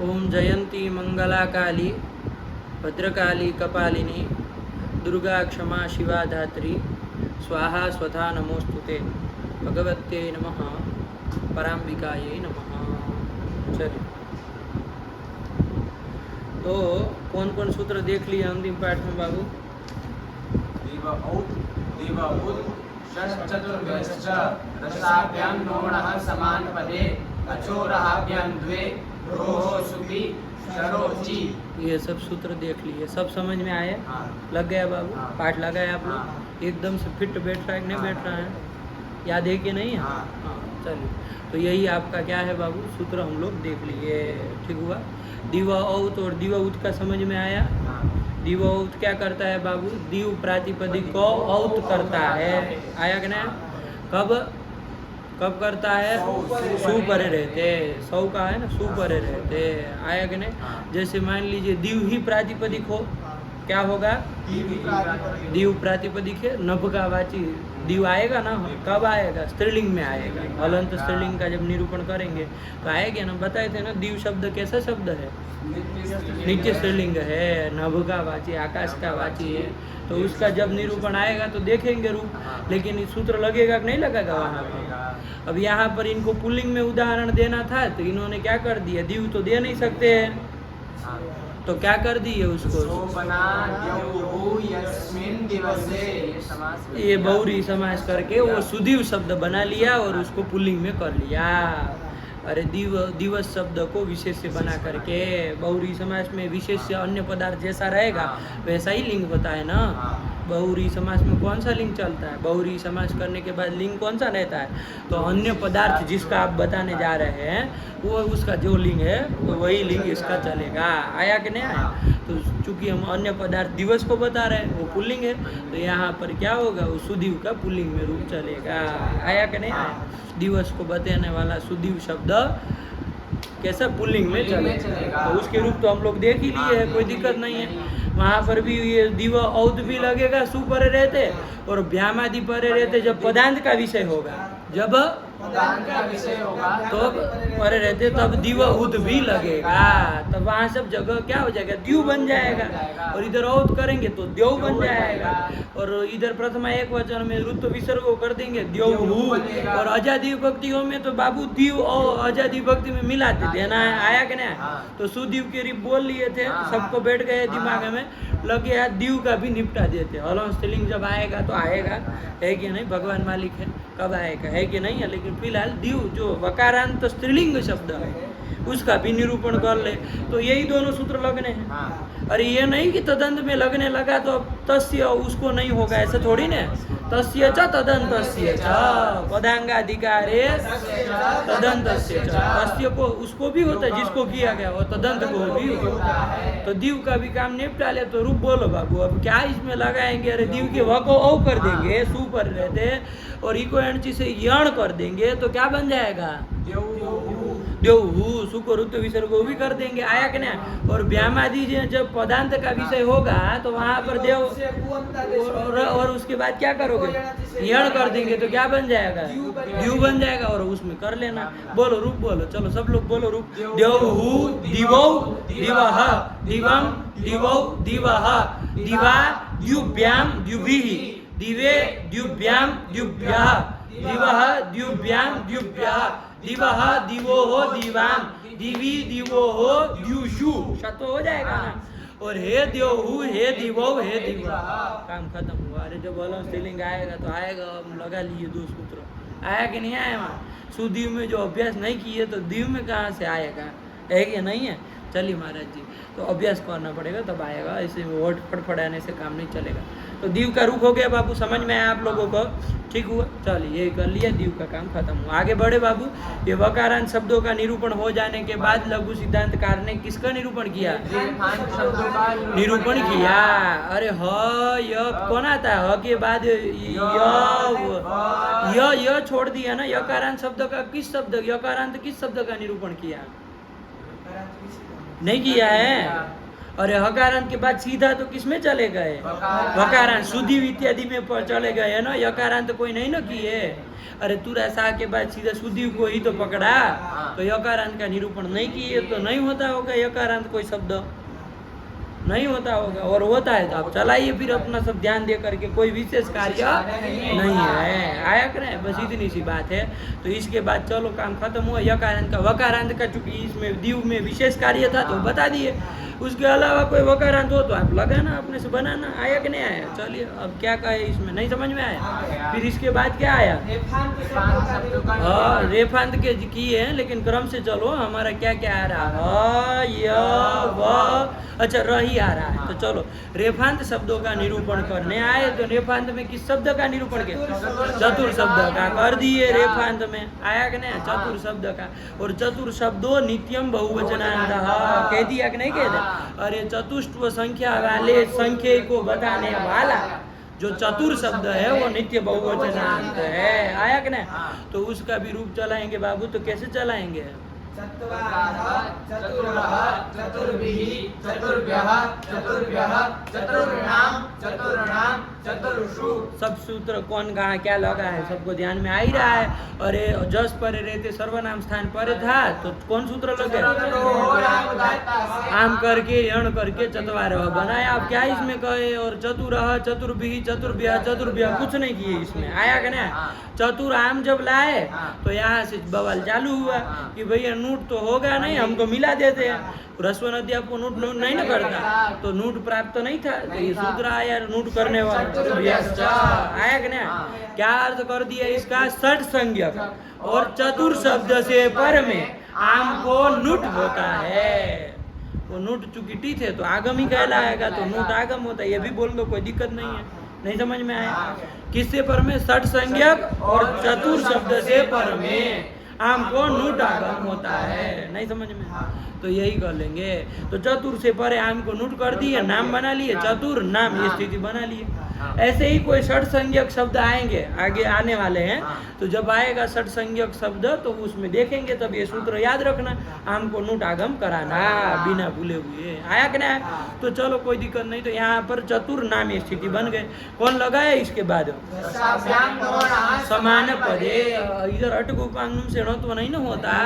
ओम जयंती मंगला काली भद्रकाली कपालिनी दुर्गा क्षमा शिवा धात्री स्वाहा स्वधा नमोस्तुते भगवत्यै नमः पराम्बिकायै नमः। चलिए, तो कौन कौन सूत्र देख लिए अंतिम पाठ में बाबू? रसाभ्यां नोणः समान पदे अचोरहाभ्यां द्वे रोहो सुपि शरोची। ये सब सूत्र देख लिए, सब समझ में आए? हाँ। लग गया बाबू? हाँ। पाठ लगा है आप लोग? हाँ। एकदम से फिट बैठ रहा है कि नहीं बैठ रहा है? याद है कि नहीं? हाँ। हाँ, चलिए, तो यही आपका क्या है बाबू, सूत्र हम लोग देख लिए। ठीक हुआ। दिवा औत और दिवा उत का समझ में आया? दिव औत क्या करता है बाबू? दिव प्रातिपदिक को औत करता है। आया कि नहीं? कब कब करता है? सु परे रहते, सौ का है ना, सु परे रहते। आया कि नहीं? जैसे मान लीजिए दिव ही प्रातिपदिक हो, क्या होगा? दिव प्रातिपदिक है, नभ का वाची दिव आएगा ना, कब आएगा? स्त्रीलिंग में आएगा। हलंत स्त्रीलिंग का जब निरूपण करेंगे तो आएगा ना। बताए थे ना, दिव शब्द कैसा शब्द है? नित्य स्त्रीलिंग है, नभ का वाची, आकाश का वाची है। तो उसका जब निरूपण आएगा तो देखेंगे रूप, लेकिन सूत्र लगेगा कि नहीं लगेगा वहाँ पर? अब यहाँ पर इनको पुल्लिंग में उदाहरण देना था तो इन्होंने क्या कर दिया? दिव तो दे नहीं सकते हैं, तो क्या कर दिए उसको? ये बहुरी समास करके वो सुदीव शब्द बना लिया और उसको पुल्लिंग में कर लिया। अरे दिवस शब्द को विशेष बना करके, बहुरी समास में विशेष अन्य पदार्थ जैसा रहेगा वैसा ही लिंग होता है ना। बहुरी समास में कौन सा लिंग चलता है? बहुरी समास करने के बाद लिंग कौन सा रहता है? तो अन्य पदार्थ जिसका आप बताने जा रहे हैं वो उसका जो लिंग है वो वही लिंग इसका चलेगा। आया कि नहीं आया? तो चूंकि हम अन्य पदार्थ दिवस को बता रहे हैं, वो पुल्लिंग है, तो यहाँ पर क्या होगा? वो सुदीव का पुल्लिंग में रूप चलेगा। आया कि नहीं आया? दिवस को बताने वाला सुदीव शब्द कैसा? पुल्लिंग में चलेगा। तो उसके रूप तो हम लोग देख ही लिए है, कोई दिक्कत नहीं है। वहाँ पर भी ये दिव औद भी लगेगा, सु परे रहते, और व्यामादि परे रहते जब पदांत का विषय होगा, जब पदांत का विषय होगा तो परे रहते तब दिव उद भी लगेगा। तब वहाँ सब जगह क्या हो जाएगा? द्यू बन जाएगा। और इधर औद करेंगे तो द्यौ बन जाएगा। और इधर प्रथमा एक वचन में ऋत विसर्ग कर देंगे द्यौहु। और अजादी भक्तियों में तो बाबू दिव और अजादी भक्ति में मिला देना है। आया कि नहीं? तो सुदीव के रिप बोल लिए थे, सबको बैठ गए दिमाग में, लगे यार दीव का भी निपटा देते। हलों स्त्रीलिंग जब आएगा तो आएगा, है कि नहीं? भगवान मालिक है, कब आएगा, है कि नहीं है? लेकिन फिलहाल दीव जो वकारांत स्त्रीलिंग शब्द है उसका भी निरूपण कर ले, तो यही दोनों सूत्र लगने हैं। अरे ये नहीं कि तदंत में लगने लगा तो अब तस्य उसको नहीं होगा, ऐसा थोड़ी ना। तस्य च तदंतस्य च पदांगाधिकारे तदंतस्य च, तस्य को उसको भी होता है जिसको किया गया, और तदंत को भी होता है। तो दीव का भी काम निपटा ले। तो रूप बोलो बाबू, अब क्या इसमें लगाएंगे? अरे दीव के व को औ कर देंगे, सु पर रहते, और इको एंची से यण कर देंगे तो क्या बन जाएगा? द्यौहु। सु को ऋत विसर्ग भी कर देंगे। आया कि नहीं? और व्यामादि जब पदांत का विषय होगा तो वहाँ पर देव और उसके बाद क्या करोगे? यण कर देंगे तो क्या बन जाएगा? द्यू बन जाएगा। और उसमें कर लेना। बोलो रूप बोलो, चलो सब लोग बोलो रूप। द्यौहु दिवौ दिवः दिवं दिवौ दिवः दिवा द्युभ्याम द्युभिः दिवे द्युभ्याम द्युभ्यः दिवः द्युभ्याम द्युभ्यः दिवः दिवोः दिवाम दिवी दिवोः द्युषु। शत हो जाएगा ना? और हे द्यौहु हे दिवौ हे दिवा, काम खत्म हुआ। अरे जब बोलो स्त्रीलिंग आएगा तो आएगा। हम लगा लिए दो सूत्र। आया कि नहीं आया? वहाँ सुदीव में जो अभ्यास नहीं किए तो दीव में कहाँ से आएगा? है कि नहीं है? चलिए महाराज जी, तो अभ्यास करना पड़ेगा तब आएगा, ऐसे वर्ड फड़फड़ाने से काम नहीं चलेगा। तो दीव का रूप हो गया बाबू, समझ में आया आप लोगों को? ठीक हुआ। चलिए ये कर लिया, दीव का काम खत्म हुआ। आगे बढ़े बाबू। ये वकारांत शब्दों का निरूपण हो जाने के बाद लघु सिद्धांतकार ने किसका निरूपण किया? निरूपण किया। अरे ह य कौन आता है? ह के बाद य छोड़ दिया ना। यकारांत शब्द का किस शब्द, यकारांत किस शब्द का निरूपण किया? नहीं किया है। अरे हकारांत के बाद सीधा तो किसमें चले गए? वकारांत, शुद्धि इत्यादि में चले गए है ना, यकारांत कोई नहीं ना किए। अरे तुरा सा के बाद सीधा शुद्धि को ही तो पकड़ा, तो यकारांत का निरूपण नहीं किए तो नहीं होता होगा यकारांत कोई शब्द, नहीं होता होगा। और होता है तो आप चलाइए फिर अपना सब ध्यान दे करके, कोई विशेष कार्य नहीं है। आया करें, बस इतनी सी बात है। तो इसके बाद चलो काम खत्म हुआ यकारांत का। वकारांत का चूंकि इसमें दीव में विशेष कार्य था तो बता दिए, उसके अलावा कोई वकारांत हो तो आप लगाना, अपने से बनाना। आया कि नहीं आया? चलिए अब क्या कहे इसमें, नहीं समझ में आया? फिर इसके बाद क्या आया? हाँ, रेफांत के किए हैं, लेकिन क्रम से चलो। हमारा क्या क्या आ रहा है? अच्छा रही आ रहा है। तो चलो रेफांत शब्दों का निरूपण करने आए। तो रेफांत में किस शब्द का निरूपण किया? चतुर शब्द का कर दिए रेफांत में। आया कि नहीं? चतुर शब्द का। और चतुर शब्दों नित्यम बहुवचनांत कह दिया कि नहीं कह दिया? अरे चतुष्टव संख्या वाले संख्या को बताने वाला जो चतुर शब्द है वो नित्य बहुवचनांत है। आया कि नहीं? तो उसका भी रूप चलाएंगे बाबू। तो कैसे चलाएंगे? चत्वारः चतुरः चतुर्भिः चतुर्भ्यः चतुर्भ्यः चतुर्णां चतुर्णां चतुर्षु। सब सूत्र कौन कहाँ क्या लगा है सबको ध्यान में आ ही रहा है। अरे जस परे रहते सर्वनाम स्थान पर था तो कौन सूत्र लगे? आम करके यण करके चतवारः बनाया। अब क्या इसमें कहे? और चतुरः चतुर्भिः चतुर्भ्यः चतुर्भ्यः कुछ नहीं किए इसमें। आया कि नहीं? चतुर आम जब लाए तो यहाँ से बवाल चालू हुआ कि भैया नूट तो होगा नहीं, हमको मिला देते हैं। रस्व नदी आपको नूट नहीं ना करता तो नूट प्राप्त तो नहीं था। तो ये सूत्र आया नूट करने वाला। आया कि नहीं? क्या अर्थ कर दिया इसका? षट संज्ञक और चतुर शब्द से पर में आम को नूट होता है। वो नूट चूंकि टी थे तो आगम ही कहलाएगा, तो नूट आगम होता है। ये भी बोल दो, कोई दिक्कत नहीं है। नहीं समझ में आया? किससे पर में? षट संज्ञक और चतुर शब्द से पर में आम को नूट आगम होता है। नहीं समझ में? तो यही कर लेंगे। तो चतुर से परे आम को नूट कर दिए, नाम बना लिए, चतुर नाम ये स्थिति बना लिए। ऐसे ही कोई षट संज्ञक शब्द आएंगे आगे आने वाले हैं। तो जब आएगा षट संज्ञक शब्द तो उसमें देखेंगे, तब ये सूत्र याद रखना, आम को नूट आगम कराना बिना भूले हुए। आया कि नहीं? तो चलो कोई दिक्कत नहीं। तो यहाँ पर चतुर नाम ये स्थिति बन गए। कौन लगाया इसके बाद? समान पदे। इधर अटक उपांग से णत्व नहीं ना होता।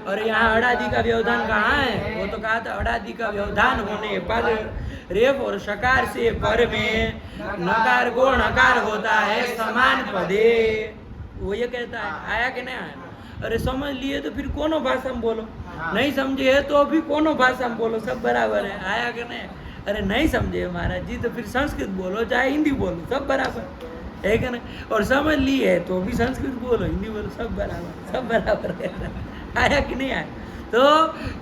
और यहाँ अड़ादि का व्यवधान कहाँ है? वो तो कहा था अड़ादि का व्यवधान होने पर रेफ और शकार से पर में नकार को नकार होता है समान पदे। वो ये कहता है। आया कि नहीं आया? अरे समझ लिए तो फिर कोनो भाषा में बोलो, नहीं समझे है तो भी कोनो भाषा में बोलो, सब बराबर है। आया कि नहीं? अरे नहीं समझे महाराज जी तो फिर संस्कृत बोलो चाहे हिंदी बोलो, सब बराबर है कि नहीं? और समझ लिए है तो भी संस्कृत बोलो हिंदी बोलो, सब बराबर, सब बराबर है। आया कि नहीं आया? तो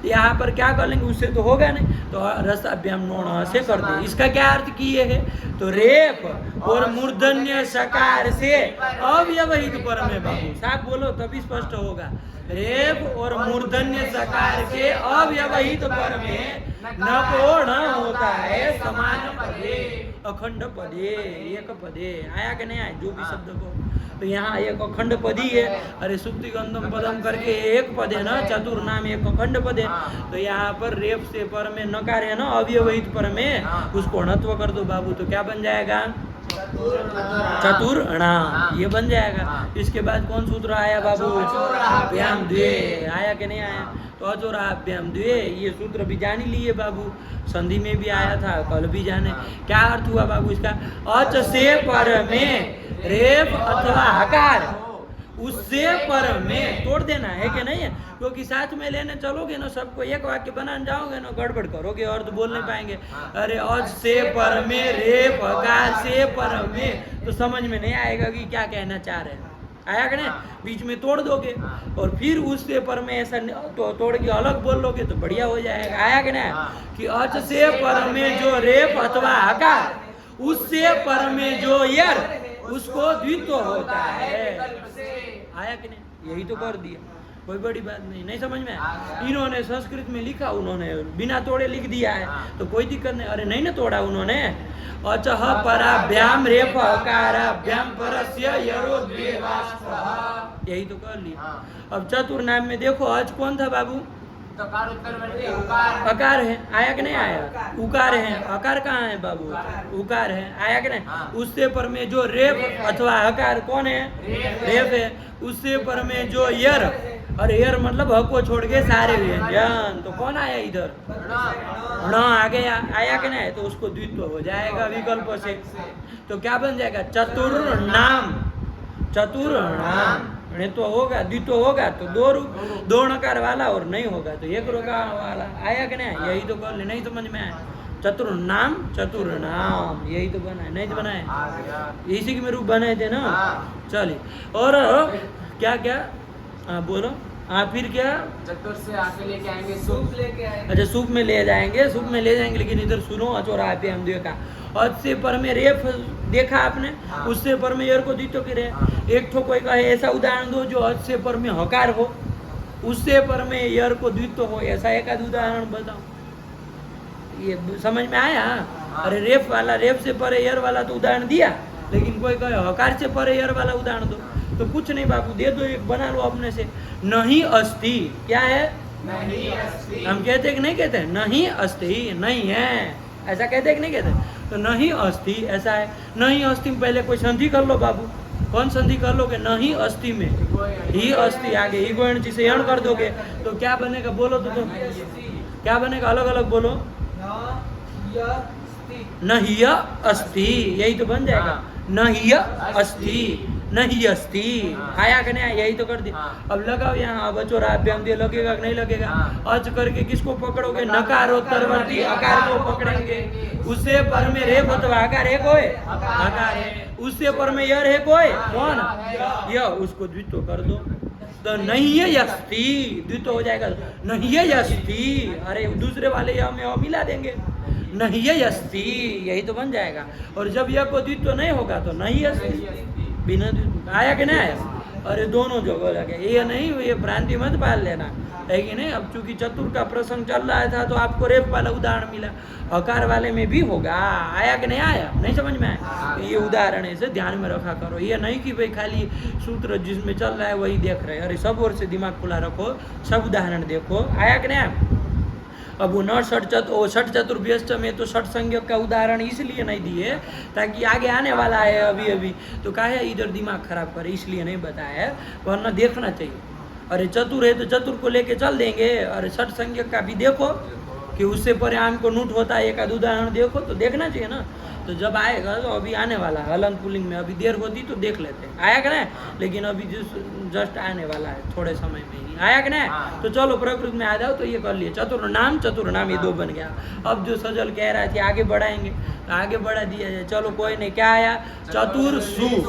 यहाँ पर क्या कर लेंगे? उससे तो होगा नहीं, तो रसाभ्याम नोण से कर दे। इसका क्या अर्थ किए है? तो रेप और मूर्धन्य सकार से अव्यवहित पर में बाबू साफ बोलो तभी स्पष्ट होगा। रेप और मूर्धन्य सकार के अव्यवहित पर में न को न होता है समान पदे, अखंड पदे, एक पदे। आया कि नहीं आया? जो भी शब्द को तो यहाँ एक अखंड पदी है। अरे सुक्ति गंधम पदम करके एक पद है ना, चतुर नाम एक अखंड पद है। तो यहाँ पर रेप से पर में नकार है ना, अव्यवहित पर में उसको णत्व कर दो बाबू, तो क्या बन जाएगा? चतुर णाम, ये बन जाएगा। इसके बाद कौन सूत्र आया बाबू? अचोराभ्याम द्वे। आया कि नहीं आया? तो अचोराभ्याम द्वे ये सूत्र भी जान ही लिए बाबू, संधि में भी आया था, कल भी जाने। क्या अर्थ हुआ बाबू इसका? अच से पर में रेप अथवा हकार, उससे पर में तोड़ देना है कि नहीं है? क्योंकि साथ में लेने चलोगे ना, सबको एक वाक्य बनाने जाओगे ना, गड़बड़ करोगे और तो बोल नहीं पाएंगे। अरे अज से पर में रेप हकार से पर में, तो समझ में नहीं आएगा कि क्या कहना चाह रहे हैं। आया कि नहीं? बीच में तोड़ दोगे और फिर उससे पर में ऐसा तो तोड़ के अलग बोल लोगे तो बढ़िया हो जाएगा। आया कि नहीं? कि अच से पर में जो रेप अथवा हकार, उससे पर में जो यर, उसको द्वित्व होता है। आया कि नहीं? यही तो कर दिया, कोई बड़ी बात नहीं। नहीं समझ में? इन्होंने संस्कृत में लिखा, उन्होंने बिना तोड़े लिख दिया है तो कोई दिक्कत नहीं। अरे नहीं ना तोड़ा उन्होंने। अचह पराभ्याम रेफ हकाराभ्याम परस्य यरो द्वे वाष्पः, यही तो कर लिया। अब चतुर नाम में देखो अच कौन था बाबू? तकार उत्तरवर्ती उकार अकार है, आया कि नहीं आया? उकार है, अकार कहाँ है बाबू? उकार है, आया कि नहीं? हाँ। उससे पर में जो रेप अथवा हकार कौन है? रेप है। उससे पर में जो यर, और यर मतलब ह को छोड़ के सारे व्यंजन, तो कौन आया इधर? ण आ गया, आया कि नहीं? तो उसको द्वित्व हो जाएगा विकल्प से। तो क्या बन जाएगा? चतुर्नाम। चतुर्नाम तो होगा, द्वित्व होगा तो दो रूप, दो नकार वाला, और नहीं होगा तो एक नकार वाला। आया कि नहीं? यही तो कर ले, नहीं समझ में आया? चतुर्नाम, चतुर्नाम, यही तो बना है, नहीं तो बना है? इसी के रूप बनाए थे ना। चलिए, और क्या क्या? हाँ बोलो। हाँ फिर क्या? चतुर से आके लेके आएंगे सूप लेके आएंगे। अच्छा सूप में ले जाएंगे, सूप में ले जाएंगे, लेकिन इधर सुनो अचोरा पे हम देखा, और से पर में रेफ देखा आपने, उससे पर में यर को द्वित्व के रहे। एक ठो कोई कहे ऐसा उदाहरण दो जो हद से पर में हकार हो, उससे पर में यर को द्वित्व हो, ऐसा एक आध उदाहरण बताओ। ये समझ में आया? अरे रेफ वाला, रेफ से परे यर वाला तो उदाहरण दिया, लेकिन कोई कहे हकार से परे यर वाला उदाहरण दो, तो कुछ नहीं बाबू, दे दो एक, बना लो अपने से। नहीं अस्ति, क्या है? नहीं अस्ति। हम कहते कि नहीं कहते? नहीं अस्ति, नहीं है, ऐसा कहते कि नहीं कहते? तो नहीं अस्ति ऐसा है। नहीं अस्ति में पहले कोई संधि कर लो बाबू। कौन संधि कर लोगे? नहीं अस्ति में ही अस्ति, आगे ही गोयण जी से यण कर दोगे तो क्या बनेगा? बोलो तो तुम, क्या बनेगा? अलग अलग बोलो। नहीं अस्ति, यही तो बन जाएगा। नहीं अस्ति, नहीं अस्ति, आया कि नहीं? यही तो कर दिया। अब लगाओ यहाँ, अब अचोरा अभ्याम दिए, लगेगा कि नहीं लगेगा? अच करके किसको पकड़ोगे? नकारोत्तरवर्ती अकार को पकड़ेंगे। उससे पर में रेप अथवा आकार है कोई? आकार है। उससे पर में यर है कोई? कौन? यह, उसको द्वित्व कर दो तो नहीं है यस्ति, द्वित्व हो जाएगा। नहीं है यस्ति, अरे दूसरे वाले यह में मिला देंगे, नहीं है यस्ति, यही तो बन जाएगा। और जब यह को द्वित्व नहीं होगा तो नहीं यस्ति, बिना द्वित्व। आया कि नहीं आया? अरे दोनों जगह लगे, ये नहीं, ये भ्रांति मत पाल लेना, है कि नहीं? अब चूंकि चतुर का प्रसंग चल रहा था तो आपको रेप वाला उदाहरण मिला, हकार वाले में भी होगा। आया कि नहीं आया? नहीं समझ में आया? ये उदाहरण ऐसे ध्यान में रखा करो, ये नहीं कि भाई खाली सूत्र जिसमें चल रहा है वही देख रहे हैं। अरे सब ओर से दिमाग खुला रखो, सब उदाहरण देखो। आया कि नहीं आया? अब वो न षट चतुर्भ्यस्त में तो षट संज्ञक का उदाहरण इसलिए नहीं दिए ताकि आगे आने वाला है अभी अभी, तो काहे इधर दिमाग खराब करे, इसलिए नहीं बताया, वरना देखना चाहिए। अरे चतुर है तो चतुर को लेके चल देंगे। अरे षट संज्ञक का भी देखो कि उससे परे आम को नूट होता है, एक आध उदाहरण देखो तो देखना चाहिए ना। तो जब आएगा तो अभी आने वाला है हलन पुलिंग में, अभी देर होती तो देख लेते। आया कि नहीं? लेकिन अभी जस्ट आने वाला है थोड़े समय में ही। आया कि नहीं? तो चलो प्रकृत में आ जाओ तो ये कर लिए। चतुर्नाम, चतुर्नाम, ये दो बन गया। अब जो सजल कह रहा थी आगे बढ़ाएंगे, तो आगे बढ़ा दिया जाए। चलो कोई नहीं, क्या आया? चतुर सुख,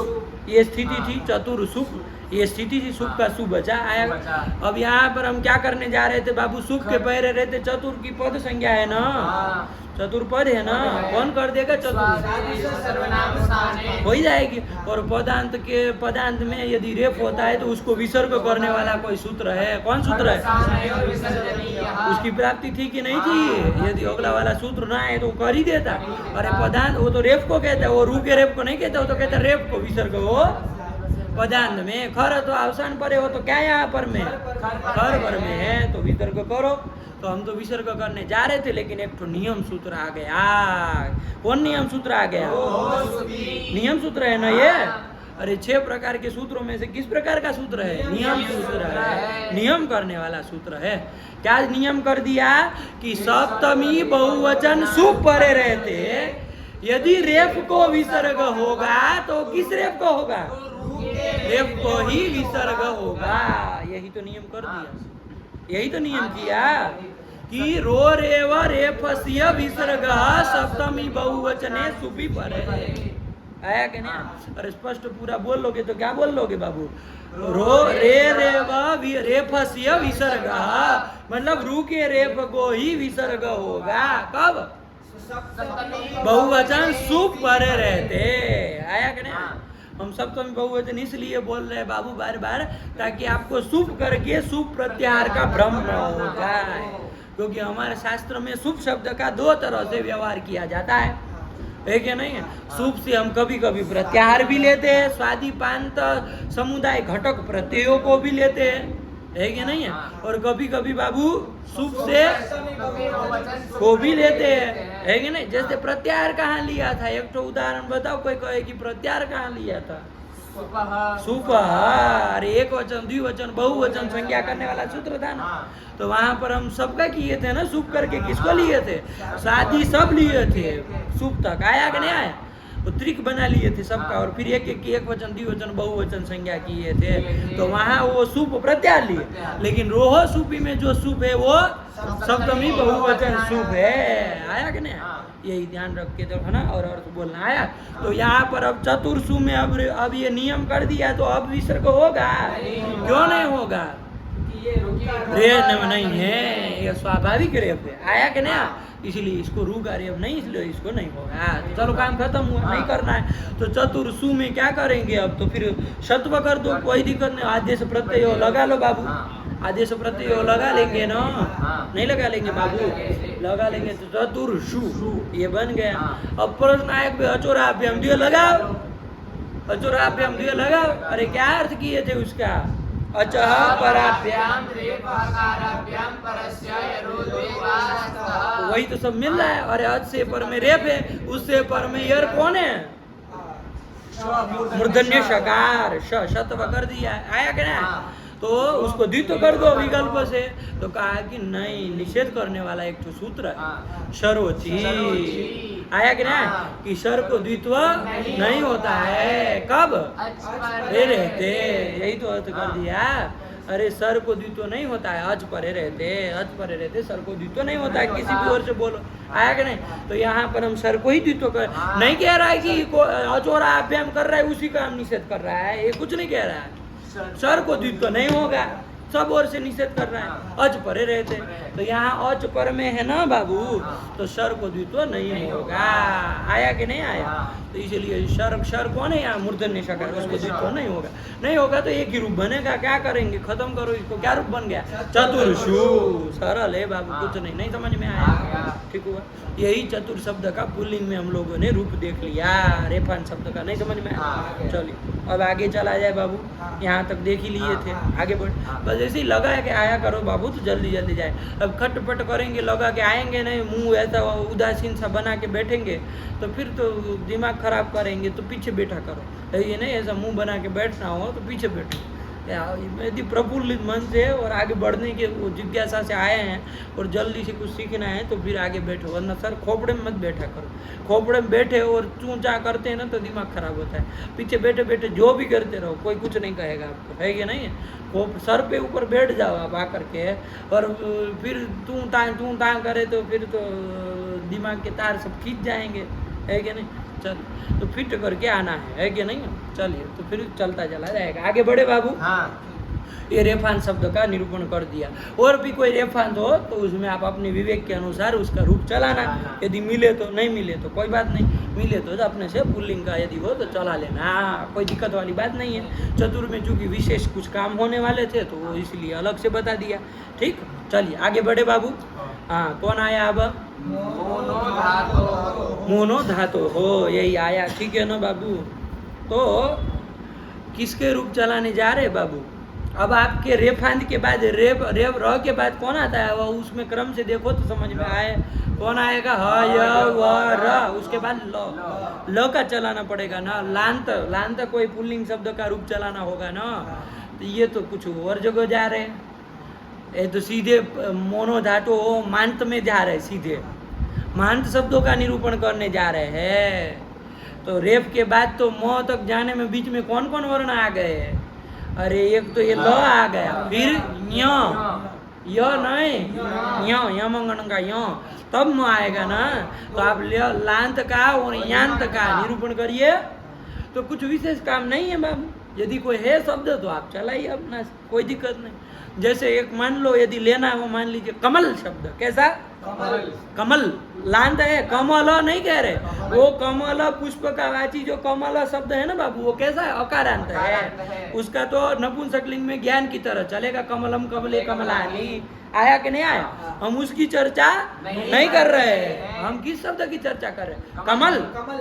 ये स्थिति थी चतुर सुख, ये स्थिति थी, सुख का सु बचा। आया? अब यहाँ पर हम क्या करने जा रहे थे बाबू? सुख के पहरे रहते, चतुर की पद संज्ञा है ना, चतुर्पद है ना, कौन कर देगा? चतुर हो ही जाएगी। और पदांत के, पदांत में यदि रेप होता है तो उसको विसर्ग करने वाला कोई सूत्र है? कौन सूत्र है? उसकी प्राप्ति थी कि नहीं थी? यदि अगला वाला सूत्र ना है तो कर ही देता। अरे पदांत वो तो रेप को कहता है, वो रू के रेप को नहीं कहता, वो तो कहता रेप को विसर्ग हो पदांत में। खर तो अवसान पर है, वो तो क्या यहाँ पर में? खर पर में है तो विसर्ग करो। तो हम तो विसर्ग करने जा रहे थे, लेकिन एक तो नियम सूत्र आ गया। कौन नियम सूत्र आ गया? नियम सूत्र है ना ये। अरे 6 प्रकार के सूत्रों में से किस प्रकार का सूत्र है? नियम सूत्र है, नियम करने वाला सूत्र है। क्या नियम कर दिया कि सप्तमी बहुवचन सुप परे रहते, यदि रेप को विसर्ग होगा तो किस रेप को होगा? रेप को ही विसर्ग होगा। यही तो नियम कर दिया, यही तो नियम किया कि रो रेव रेफस्य विसर्ग सप्तमी बहुवचने सुपी परे। आया कि नहीं? अरे स्पष्ट पूरा बोल लोगे तो क्या बोल लोगे बाबू? रो रे रेव रेफस्य विसर्ग, मतलब रू के रेप को ही विसर्ग होगा। कब? बहुवचन सुप परे रहते। आया कि नहीं? हम सप्तमी बहुवचन इसलिए बोल रहे हैं बाबू बार बार, ताकि आपको शुभ करके शुभ प्रत्याहार का भ्रम न हो जाए, क्योंकि हमारे शास्त्र में शुभ शब्द का 2 तरह से व्यवहार किया जाता है क्या नहीं? शुभ से हम कभी कभी प्रत्याहार भी लेते हैं, स्वादिपांत समुदाय घटक प्रत्ययों को भी लेते हैं, है कि नहीं है? हाँ। और कभी कभी बाबू सुप से कभी वो वचन को भी लेते हैं, है कि नहीं? जैसे प्रत्याहार कहाँ लिया था, एक तो उदाहरण बताओ, कोई कहे कि प्रत्याहार कहाँ लिया था? सुपह सुपहार, एक वचन द्विवचन बहुवचन संज्ञा करने वाला सूत्र था ना, तो वहां पर हम सबका किए थे ना सुप करके। किसको लिए थे? शादी सब लिए थे, सुप तक आया कि नहीं आया? तो त्रिक बना लिए थे सबका, और फिर एक वचन द्विवचन बहुवचन संज्ञा किए थे, तो वहां वो सुप प्रत्याहार लिए। लेकिन रोह सुपी में जो सुप है वो सप्तमी बहुवचन सुप है, आया कि नहीं? यही ध्यान रख के तो है ना, और अर्थ बोलना आया। तो यहाँ पर अब चतुर्सु में अब ये नियम कर दिया, तो अब विसर्ग होगा? क्यों नहीं होगा? रेप नहीं है, ये स्वाभाविक रेप है, आया कि नहीं? इसलिए इसको रू का रेप नहीं, इसलिए इसको नहीं होगा। चलो काम खत्म हुआ, नहीं करना है। तो चतुर्सु में क्या करेंगे अब? तो फिर शत्व कर दो, कोई दिक्कत नहीं। आदेश प्रत्यय लगा लो बाबू, आदेश प्रत्यय लगा लेंगे ना? नहीं लगा लेंगे बाबू? लगा लेंगे। तो चतुर्सु ये बन गया। अब प्रश्न आया अचोराभ्याम द्वय लगाओ, अचोराभ्याम द्वय लगाओ। अरे क्या अर्थ किए थे उसका? अचह पराभ्याम, वही तो सब मिल रहा है। अरे अच से पर में रेप है, उससे पर में यर कौन है? मूर्धन्य शकार, शतव कर दिया, आया क्या ना? तो उसको द्वित्व कर दो विकल्प से। तो कहा कि नहीं, निषेध करने वाला एक तो सूत्र है शरोची, आया कि ना? कि शर को द्वित्व नहीं होता है, कब? रे रहते, यही तो अर्थ कर दिया। अरे सर को द्वित्व नहीं होता है, अच परे रहते, अच परे रहते, सर को द्वित्व नहीं होता है, किसी भी ओर से बोलो, आया कि नहीं? तो यहाँ पर हम सर को ही द्वित्व कर, नहीं कह रहा है कि अचोरा अभ्याम कर रहा है उसी का हम निषेध कर रहा है, ये कुछ नहीं कह रहा है। सर को द्वित्व नहीं होगा, सब ओर से निषेध कर रहा है, अच परे रहते। तो यहाँ अच पर में है ना बाबू, तो सर को द्वित्व नहीं होगा, आया कि नहीं आया? तो इसलिए शर कौन है यहाँ? मूर्धन्य शकार, उसको द्वित्व नहीं होगा। नहीं होगा तो एक ही रूप बनेगा, क्या करेंगे? खत्म करो इसको। क्या रूप बन गया? चतुर्षु, सरल है बाबू, कुछ नहीं समझ में आया? ठीक हुआ। यही चतुर शब्द का पुल्लिंग में हम लोगों ने रूप देख लिया, रेफान शब्द का नहीं समझ में आया? चलिए अब आगे चला जाए बाबू, यहाँ तक देख ही लिए थे, आगे बढ़। बस ऐसे ही लगा है कि आया करो बाबू, तो जल्दी जल्दी जाए। अब खटपट करेंगे, लगा के आएंगे नहीं, मुंह ऐसा उदासीन सा बना के बैठेंगे तो फिर तो दिमाग खराब करेंगे। तो पीछे बैठा करो, ये नहीं ऐसा मुंह बना के बैठना हो तो पीछे बैठो। यदि प्रफुल्लित मन से और आगे बढ़ने के वो जिज्ञासा से आए हैं और जल्दी से कुछ सीखना है तो फिर आगे बैठो, वरना सर खोपड़े में मत बैठा करो। खोपड़े में बैठे और चूंचा करते हैं ना तो दिमाग खराब होता है। पीछे बैठे बैठे जो भी करते रहो, कोई कुछ नहीं कहेगा आपको, है कि नहीं? वो सर पे ऊपर बैठ जाओ आप आकर के, और फिर तू तां करे तो फिर तो दिमाग के तार सब खींच जाएंगे, है कि नहीं? चल तो फिट करके आना है कि नहीं? चलिए तो फिर चलता चला जाएगा, आगे बढ़े बाबू। ये रेफान शब्द का निरूपण कर दिया। और भी कोई रेफान हो तो उसमें आप अपने विवेक के अनुसार उसका रूप चलाना। यदि मिले तो, नहीं मिले तो कोई बात नहीं, मिले तो अपने से पुल्लिंग का यदि हो तो चला लेना, कोई दिक्कत वाली बात नहीं है। चतुर में चूंकि विशेष कुछ काम होने वाले थे तो वो इसलिए अलग से बता दिया। ठीक, चलिए आगे बढ़े बाबू। हाँ, कौन आया अब? मोनो धातु हो, यही आया, ठीक है ना बाबू? तो किसके रूप चलाने जा रहे बाबू? अब आपके रेफांत के बाद रेप र के बाद कौन आता है? वो उसमें क्रम से देखो तो समझ में आए। कौन आएगा? ह य व र, उसके बाद ल का चलाना पड़ेगा ना। लांत कोई पुल्लिंग शब्द का रूप चलाना होगा ना। तो ये तो कुछ और जगह जा रहे हैं, ये तो सीधे मोनो धातु हो मांत में जा रहे, सीधे मांत शब्दों का निरूपण करने जा रहे हैं। तो रेप के बाद तो म तक जाने में बीच में कौन कौन वर्ण आ गए? अरे एक तो ये ल आ गया, फिर य नहीं, यमंगन का य, तब म आएगा ना। तो आप लांत का और यांत का निरूपण करिए। तो कुछ विशेष काम नहीं है बाबू, यदि कोई है शब्द तो आप चलाइए अपना, कोई दिक्कत नहीं। जैसे एक मान लो यदि लेना है, वो मान लीजिए कमल शब्द, कैसा? कमल लांत है, कमल नहीं कह रहे, वो कमल पुष्प का वाची जो कमल शब्द है ना बाबू, वो कैसा है? अकारांत है। उसका तो नपुंसकलिंग में ज्ञान की तरह चलेगा, कमलम कमले कमलानी, आया कि नहीं आया? हम उसकी चर्चा नहीं कर रहे हैं, हम किस शब्द की चर्चा कर रहे हैं? कमल,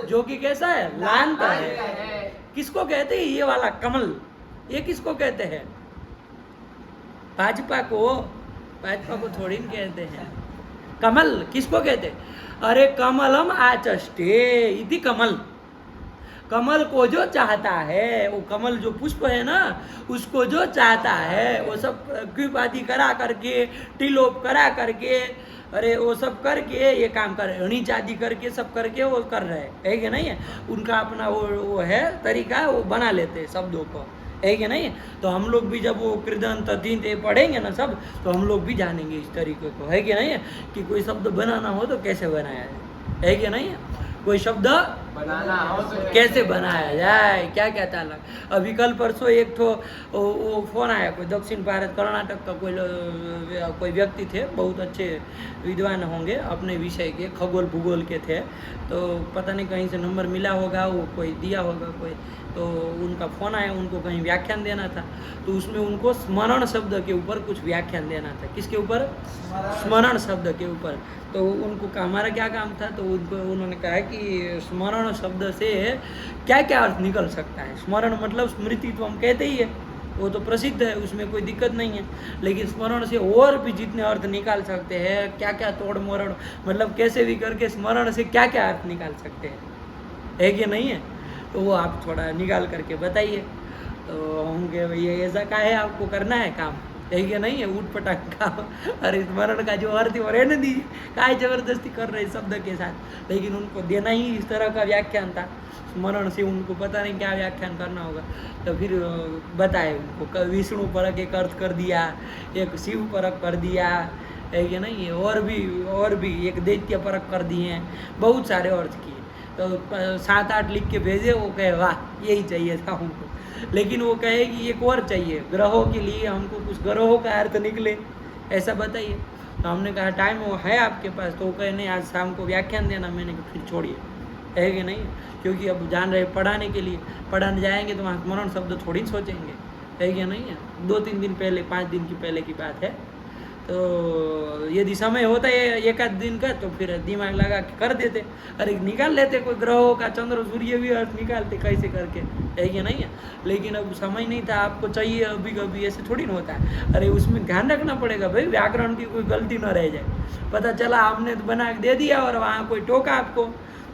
जो कि कैसा है? लांत है। किसको कहते हैं ये वाला कमल? ये किसको कहते हैं? भाजपा को थोड़ी न कहते हैं। कमल किसको कहते? अरे कमलम आचष्टे इति कमल। कमल को जो चाहता है, वो कमल जो पुष्प है ना, उसको जो चाहता है वो सब क्यूप आदि करा करके, टिलोप करा करके, अरे वो सब करके ये काम कर रहे, नीच आदि करके सब करके वो कर रहे हैं, है कि नहीं है? उनका अपना वो है तरीका, वो बना लेते हैं शब्दों को, है कि नहीं? तो हम लोग भी जब वो कृदंत तीन पढ़ेंगे ना सब, तो हम लोग भी जानेंगे इस तरीके को, है कि नहीं है? कि कोई शब्द बनाना हो तो कैसे बनाया जाए, है कि नहीं है? कोई शब्द बनाना हो तो कैसे बनाया जाए, क्या क्या ताला। अभी कल परसों एक ठो वो फोन आया, कोई दक्षिण भारत कर्नाटक का कोई व्यक्ति थे, बहुत अच्छे विद्वान होंगे, अपने विषय के खगोल भूगोल के थे। तो पता नहीं कहीं से नंबर मिला होगा, वो कोई दिया होगा कोई, तो उनका फ़ोन आया, उनको कहीं व्याख्यान देना था। तो उसमें उनको स्मरण शब्द के ऊपर कुछ व्याख्यान देना था। किसके ऊपर? स्मरण शब्द के ऊपर। तो उनको हमारा क्या काम था, तो उन्होंने कहा कि स्मरण शब्द से क्या क्या अर्थ निकल सकता है। स्मरण मतलब स्मृति तो हम कहते ही है, वो तो प्रसिद्ध है, उसमें कोई दिक्कत नहीं है। लेकिन स्मरण से और भी जितने अर्थ निकाल सकते हैं, क्या क्या तोड़ मोड़, मतलब कैसे भी करके स्मरण से क्या क्या अर्थ निकाल सकते हैं, है कि नहीं है? तो वो आप थोड़ा निकाल करके बताइए। तो होंगे भैया ऐसा का है, आपको करना है काम, है कि नहीं है? ऊट पटांग काम। अरे स्मरण का जो अर्थ है वो रहने दीजिए, काय जबरदस्ती कर रहे शब्द के साथ। लेकिन उनको देना ही इस तरह का व्याख्यान था, स्मरण से उनको पता नहीं क्या व्याख्यान करना होगा। तो फिर बताए उनको, विष्णु परक एक अर्थ कर दिया, एक शिव परक कर दिया, है कि नहीं? और भी एक दैत्य परक कर दिए हैं, बहुत सारे अर्थ किए। तो 7-8 लिख के भेजे, वो कहे वाह यही चाहिए था हमको। लेकिन वो कहे कि एक और चाहिए, ग्रहों के लिए हमको कुछ ग्रहों का अर्थ निकले, ऐसा बताइए। तो हमने कहा टाइम वो है आपके पास? तो वो कहे नहीं, आज शाम को व्याख्यान देना। मैंने कहा फिर छोड़िए, है कि नहीं? क्योंकि अब जान रहे पढ़ाने के लिए, पढ़ाने जाएंगे तो वहाँ स्मरण शब्द थोड़ी सोचेंगे, है कि नहीं है? 2-3 दिन पहले, 5 दिन की पहले की बात है। तो यदि समय होता है 1-आध दिन का, तो फिर दिमाग लगा के कर देते, अरे निकाल लेते, कोई ग्रहों का, चंद्र सूर्य भी अर्थ निकालते कैसे करके, है कि नहीं है? लेकिन अब समय नहीं था, आपको चाहिए अभी कभी, ऐसे थोड़ी ना होता है। अरे उसमें ध्यान रखना पड़ेगा भाई, व्याकरण की कोई गलती न रह जाए। पता चला आपने तो बना के दे दिया और वहाँ कोई टोका आपको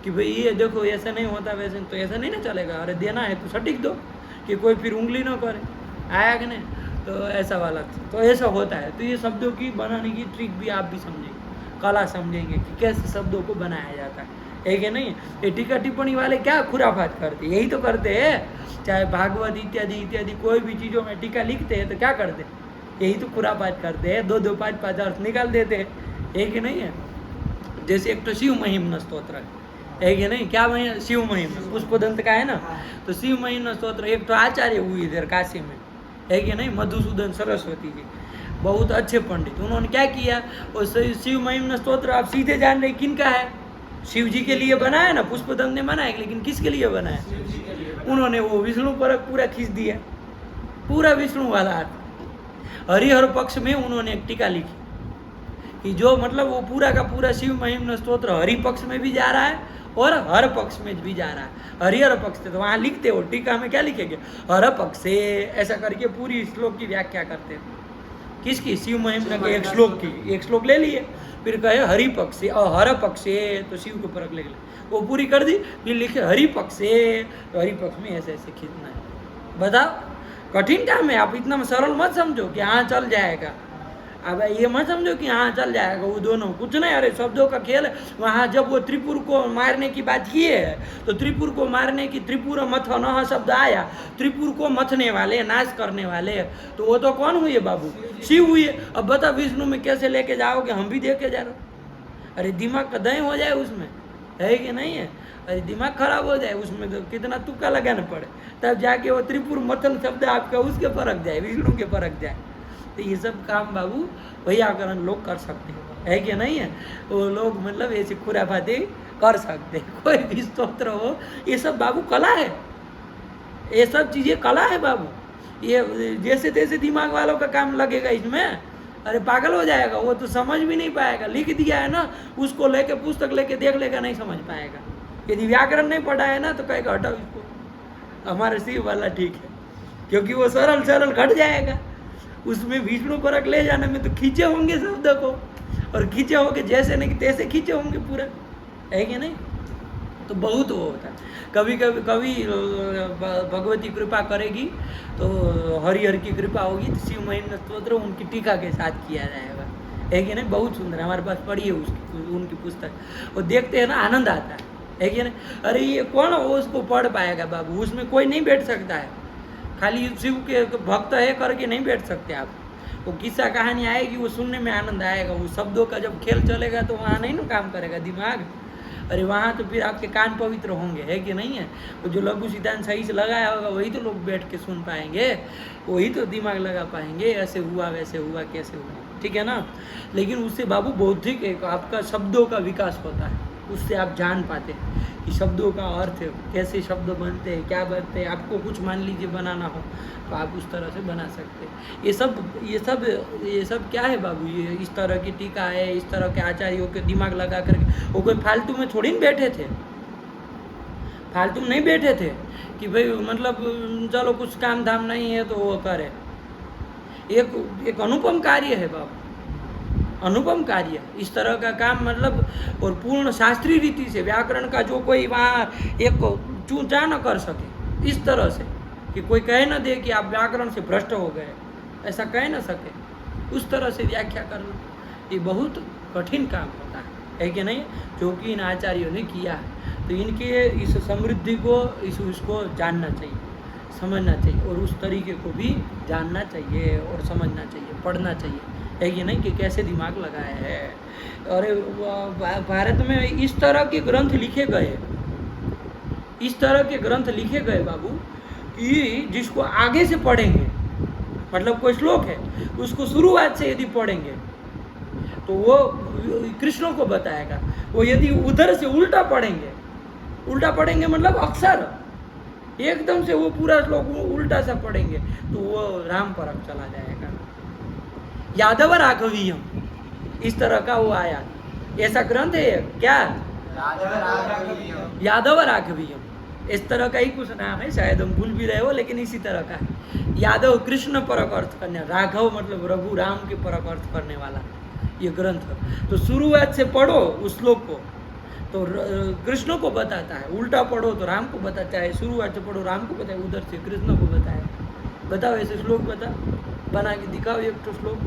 कि भाई ये देखो ऐसा नहीं होता, वैसे तो ऐसा नहीं ना चलेगा। अरे देना है तो सटीक दो, कि कोई फिर उंगली ना करे, आया कि नहीं? तो ऐसा वाला तो ऐसा होता है। तो ये शब्दों की बनाने की ट्रिक भी आप भी समझेंगे, कला समझेंगे कि कैसे शब्दों को बनाया जाता है कि नहीं? ये टीका टिप्पणी वाले क्या खुराफात करते, यही तो करते हैं। चाहे भागवत इत्यादि इत्यादि कोई भी चीज़ों में टीका लिखते हैं तो क्या करते हैं? यही तो खुराफात करते हैं, 2-2, 5-5 अर्थ निकाल देते हैं, है कि नहीं है? जैसे एक तो शिव महिम्न स्तोत्र है कि नहीं? क्या शिव महिम्न पुष्पदंत का है ना, तो शिव महिम्न स्तोत्र एक तो आचार्य हुई इधर काशी में, है कि नहीं? मधुसूदन सरस्वती जी, बहुत अच्छे पंडित। उन्होंने क्या किया, वो शिव महिम्न स्तोत्र आप सीधे जान रहे किन का है? शिव जी के लिए बनाया ना, पुष्पदंत ने बनाया, लेकिन किसके लिए बनाया? उन्होंने वो विष्णु पर पूरा खींच दिया, पूरा विष्णु वाला अर्थ। हरिहर पक्ष में उन्होंने एक टीका लिखी कि जो मतलब वो पूरा का पूरा शिव महिम्न स्तोत्र हरि पक्ष में भी जा रहा है और हर पक्ष में भी जा रहा है। हरिहर पक्ष से तो वहाँ लिखते हो, टीका में क्या लिखेंगे? हर पक्ष से, ऐसा करके पूरी श्लोक की व्याख्या करते हैं। किसकी? शिव महिम्न के एक श्लोक की, एक श्लोक ले लिए, फिर कहे हरि पक्ष से और हर पक्ष से, तो शिव को परख ले, वो पूरी कर दी। फिर लिखे हरि पक्ष से, तो हरि पक्ष में ऐसे ऐसे खींचना है। बताओ, कठिन काम है, आप इतना सरल मत समझो कि हाँ चल जाएगा। अब ये मत समझो कि हाँ चल जाएगा, वो दोनों कुछ नहीं। अरे शब्दों का खेल है। वहाँ जब वो त्रिपुर को मारने की बात की है, तो त्रिपुर को मारने की, त्रिपुर मथन शब्द आया, त्रिपुर को मथने वाले, नाश करने वाले, तो वो तो कौन हुए बाबू? शिव हुए। अब बता विष्णु में कैसे लेके जाओगे? हम भी देखे जा रहे। अरे दिमाग का दही हो जाए उसमें, है कि नहीं है? अरे दिमाग खराब हो जाए उसमें, तो कितना तुक्का लगाना पड़े, तब जाके वो त्रिपुर मथन शब्द आपका उसके परख जाए, विष्णु के परख जाए। तो ये सब काम बाबू व्याकरण लोग कर सकते हैं, है कि नहीं है? वो लोग मतलब ऐसी खुराफाती कर सकते हैं। कोई भी स्तोत्र हो, ये सब बाबू कला है, ये सब चीज़ें कला है बाबू। ये जैसे तैसे दिमाग वालों का काम लगेगा इसमें, अरे पागल हो जाएगा, वो तो समझ भी नहीं पाएगा। लिख दिया है ना, उसको लेके पुस्तक लेके देख लेगा, नहीं समझ पाएगा। यदि व्याकरण नहीं पढ़ा है ना, तो कहेगा हटाओ इसको, हमारे शिव वाला ठीक है, क्योंकि वो सरल सरल घट जाएगा। उसमें विष्णु परक ले जाने में तो खींचे होंगे शब्द को, और खींचे होंगे जैसे नहीं तैसे खींचे होंगे पूरा, है कि नहीं? तो बहुत वो होता है। कभी भगवती कृपा करेगी तो हरिहर की कृपा होगी तो शिव महिमा स्तोत्र उनकी टीका के साथ किया जाएगा, है कि नहीं? बहुत सुंदर है, हमारे पास पढ़ी है उनकी पुस्तक, वो देखते हैं ना आनंद आता है कि नहीं? अरे ये कौन वो उसको पढ़ पाएगा बाबू, उसमें कोई नहीं बैठ सकता है, खाली शिव के भक्त है करके नहीं बैठ सकते आप। वो किस्सा कहानी आएगी, वो सुनने में आनंद आएगा, वो शब्दों का जब खेल चलेगा तो वहाँ नहीं ना काम करेगा दिमाग, अरे वहाँ तो फिर आपके कान पवित्र होंगे, है कि नहीं है? वो जो लघु सिद्धांत सही से लगाया होगा वही तो लोग बैठ के सुन पाएंगे, वही तो दिमाग लगा पाएंगे, ऐसे हुआ वैसे हुआ कैसे हुआ, ठीक है ना? लेकिन उससे बाबू बौद्धिक एक आपका शब्दों का विकास होता है, उससे आप जान पाते हैं कि शब्दों का अर्थ कैसे शब्द बनते हैं, क्या बनते हैं। आपको कुछ मान लीजिए बनाना हो तो आप उस तरह से बना सकते हैं। ये सब क्या है बाबू, ये इस तरह की टीका है, इस तरह के आचार्यों के दिमाग लगा करके, वो कोई फालतू में थोड़ी ना बैठे थे, फालतू में नहीं बैठे थे कि भाई मतलब चलो कुछ काम धाम नहीं है तो वो करे। एक अनुपम कार्य है बाबू, अनुपम कार्य, इस तरह का काम मतलब, और पूर्ण शास्त्रीय रीति से व्याकरण का जो कोई वहाँ एक चूचा न कर सके, इस तरह से कि कोई कह न दे कि आप व्याकरण से भ्रष्ट हो गए, ऐसा कह न सके, उस तरह से व्याख्या करना ये बहुत कठिन काम होता है कि नहीं? जो कि इन आचार्यों ने किया है। तो इनके इस समृद्धि को इसको जानना चाहिए, समझना चाहिए, और उस तरीके को भी जानना चाहिए और समझना चाहिए, पढ़ना चाहिए, है कि नहीं? कि कैसे दिमाग लगाया है। और भारत में इस तरह के ग्रंथ लिखे गए, इस तरह के ग्रंथ लिखे गए बाबू कि जिसको आगे से पढ़ेंगे, मतलब कोई श्लोक है उसको शुरुआत से यदि पढ़ेंगे तो वो कृष्ण को बताएगा, वो यदि उधर से उल्टा पढ़ेंगे मतलब अक्षर एकदम से वो पूरा श्लोक उल्टा सा पढ़ेंगे तो वो राम परक चला जाएगा। यादव राघवीयम, इस तरह का वो आया, ऐसा ग्रंथ है क्या? यादव राघवीयम, इस तरह का ही कुछ नाम है, शायद हम भूल भी रहे हो, लेकिन इसी तरह का है। यादव कृष्ण परक अर्थ करने, राघव मतलब रघु राम के परक अर्थ करने वाला ये ग्रंथ। तो शुरुआत से पढ़ो उस श्लोक को तो कृष्ण को बताता है, उल्टा पढ़ो तो राम को बताता है, शुरुआत से पढ़ो राम को बताए, उधर से कृष्ण को बताए। बताओ ऐसे श्लोक बना के दिखाओ एक तो श्लोक।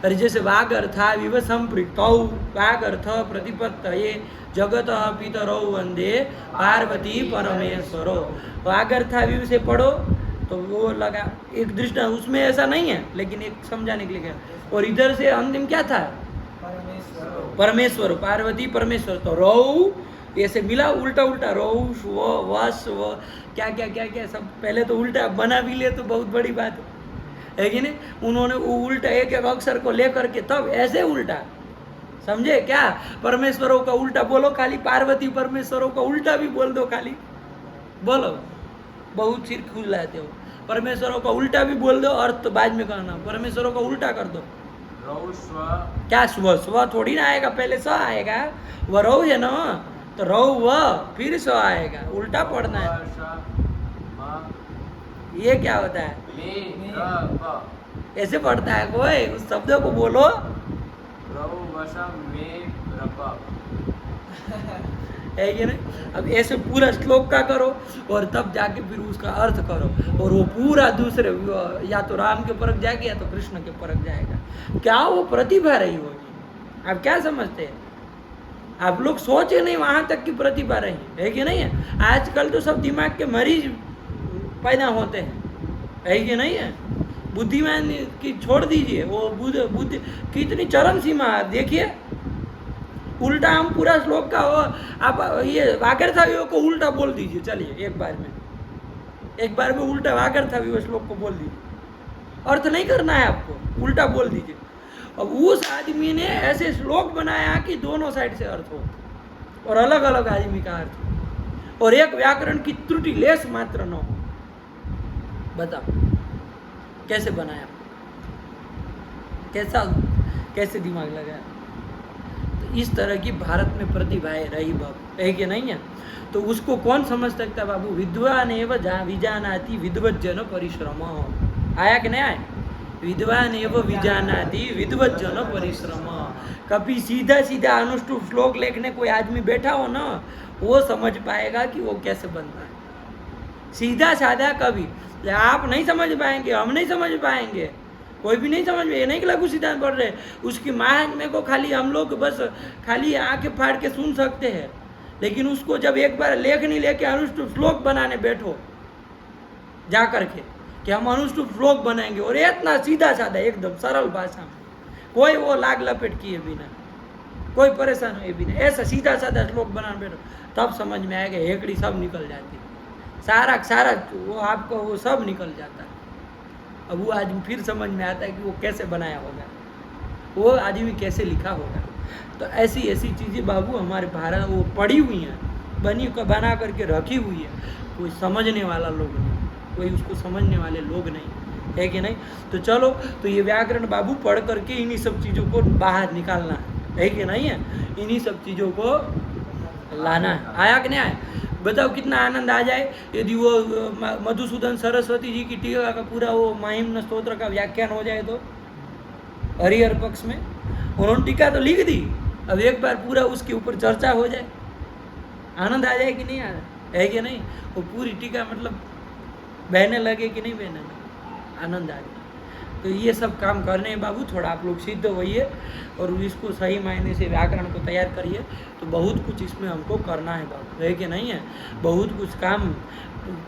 अरे जैसे वाग अर्था विव संपृक्तौ वाग अर्थ प्रतिपत्तये जगत पितरौ वंदे पार्वती परमेश्वरो। वाग अर्था विव से पढ़ो तो वो लगा एक दृष्टा, उसमें ऐसा नहीं है लेकिन एक समझाने के लिए गया। और इधर से अंतिम क्या था? परमेश्वर, पार्वती परमेश्वर। तो रौ ऐसे मिला उल्टा रौ स्व वश व क्या सब पहले तो उल्टा बना भी ले तो बहुत बड़ी बात है कि नहीं? उन्होंने वो उल्टा एक अक्षर को लेकर के तब ऐसे उल्टा, समझे क्या? परमेश्वरों का उल्टा बोलो खाली, पार्वती परमेश्वरों का उल्टा भी बोल दो खाली, बोलो, बहुत सिर खुल जाते हो। परमेश्वरों का उल्टा भी बोल दो, अर्थ तो बाद में कहना, परमेश्वरों का उल्टा कर दो। क्या स्व थोड़ी ना आएगा, पहले स आएगा, वह रौ है ना, तो रौ व फिर स आएगा, उल्टा पढ़ना है। ये क्या होता है? ऐसे पढ़ता है कोई, उस शब्द को बोलो। है ये नहीं? अब ऐसे पूरा श्लोक का करो और तब जाके फिर उसका अर्थ करो, और वो पूरा दूसरे या तो राम के परक जाएगा या तो कृष्ण के परक जाएगा। क्या वो प्रतिभा रही होगी? आप क्या समझते हैं? आप लोग सोचे नहीं वहां तक की प्रतिभा रही है कि नहीं है? आजकल तो सब दिमाग के मरीज पैदा होते हैं, है कि नहीं है? बुद्धिमान की छोड़ दीजिए, वो बुद्धि कितनी चरम सीमा देखिए। उल्टा हम पूरा श्लोक का हो, आप ये वागर्थावियों को उल्टा बोल दीजिए, चलिए एक बार में उल्टा वागर्थावियों श्लोक को बोल दीजिए। अर्थ नहीं करना है आपको, उल्टा बोल दीजिए। अब उस आदमी ने ऐसे श्लोक बनाया कि दोनों साइड से अर्थ हो और अलग अलग आदमी का अर्थ हो, और एक व्याकरण की त्रुटि लेस मात्र न हो। बताओ कैसे बनाया, कैसे दिमाग लगाया? तो इस तरह की भारत में प्रतिभाएं रही बाबू, है कि नहीं है? तो उसको कौन समझ सकता बाबू? विद्वान एवं विजानाति विद्वज्जन परिश्रम। आया कि नहीं आया? विद्वान एवं विजानाति विद्वत जन परिश्रम। कभी सीधा सीधा अनुष्टुप श्लोक लिखने कोई आदमी बैठा हो ना, वो समझ पाएगा कि वो कैसे बनता है। सीधा साधा कभी आप नहीं समझ पाएंगे, हम नहीं समझ पाएंगे, कोई भी नहीं समझ में। ये नहीं कि लघु सिद्धांत पढ़ रहे, उसकी महात्म्य को खाली हम लोग बस खाली आंखें फाड़ के सुन सकते हैं, लेकिन उसको जब एक बार लेखनी लेके अनुष्टुप श्लोक बनाने बैठो जा करके कि हम अनुष्टुप श्लोक बनाएंगे, और इतना सीधा साधा एकदम सरल भाषा में, कोई वो लाग लपेट किए बिना, कोई परेशान हुए बिना, ऐसा सीधा साधा श्लोक बनाने बैठो, तब समझ में आएगा। हेकड़ी सब निकल जाती है, सारा सारा वो आपको वो सब निकल जाता है। अब वो आदमी फिर समझ में आता है कि वो कैसे बनाया होगा, वो आदमी कैसे लिखा होगा। तो ऐसी ऐसी चीज़ें बाबू हमारे भारत वो पड़ी हुई हैं, बना करके रखी हुई है, कोई समझने वाला लोग नहीं, कोई उसको समझने वाले लोग नहीं है कि नहीं। तो चलो, तो ये व्याकरण बाबू पढ़ करके इन्हीं सब चीज़ों को बाहर निकालना है कि नहीं है, इन्हीं सब चीज़ों को लाना है। आया कि नहीं आया? बताओ कितना आनंद आ जाए यदि वो मधुसूदन सरस्वती जी की टीका का पूरा वो महिम्न स्तोत्र का व्याख्यान हो जाए तो हरिहर पक्ष में। उन्होंने टीका तो लिख दी, अब एक बार पूरा उसके ऊपर चर्चा हो जाए, आनंद आ जाए कि नहीं आ जाए, है कि नहीं? वो पूरी टीका मतलब बहने लगे कि नहीं बहने लगे, आनंद आ जाए। तो ये सब काम करने हैं बाबू, थोड़ा आप लोग सिद्ध होइए और इसको सही मायने से व्याकरण को तैयार करिए, तो बहुत कुछ इसमें हमको करना है बाबू, है कि नहीं है? बहुत कुछ काम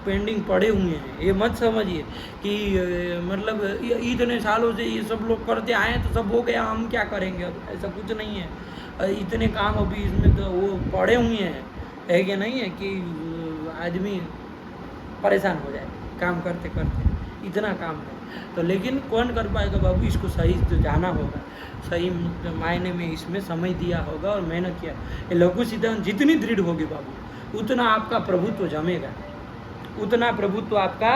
पेंडिंग पड़े हुए हैं। ये मत समझिए कि मतलब इतने सालों से ये सब लोग करते आए हैं तो सब हो गया, हम क्या करेंगे अब, ऐसा कुछ नहीं है। इतने काम अभी इसमें तो वो पड़े हुए हैं, है कि नहीं है, कि आदमी परेशान हो जाए काम करते करते, इतना काम है। तो लेकिन कौन कर पाएगा बाबू, इसको सही तो जाना होगा, सही मायने में इसमें समय दिया होगा और मेहनत किया। ये लघु सिद्धांत जितनी दृढ़ होगी बाबू, उतना आपका प्रभुत्व जमेगा, उतना प्रभुत्व आपका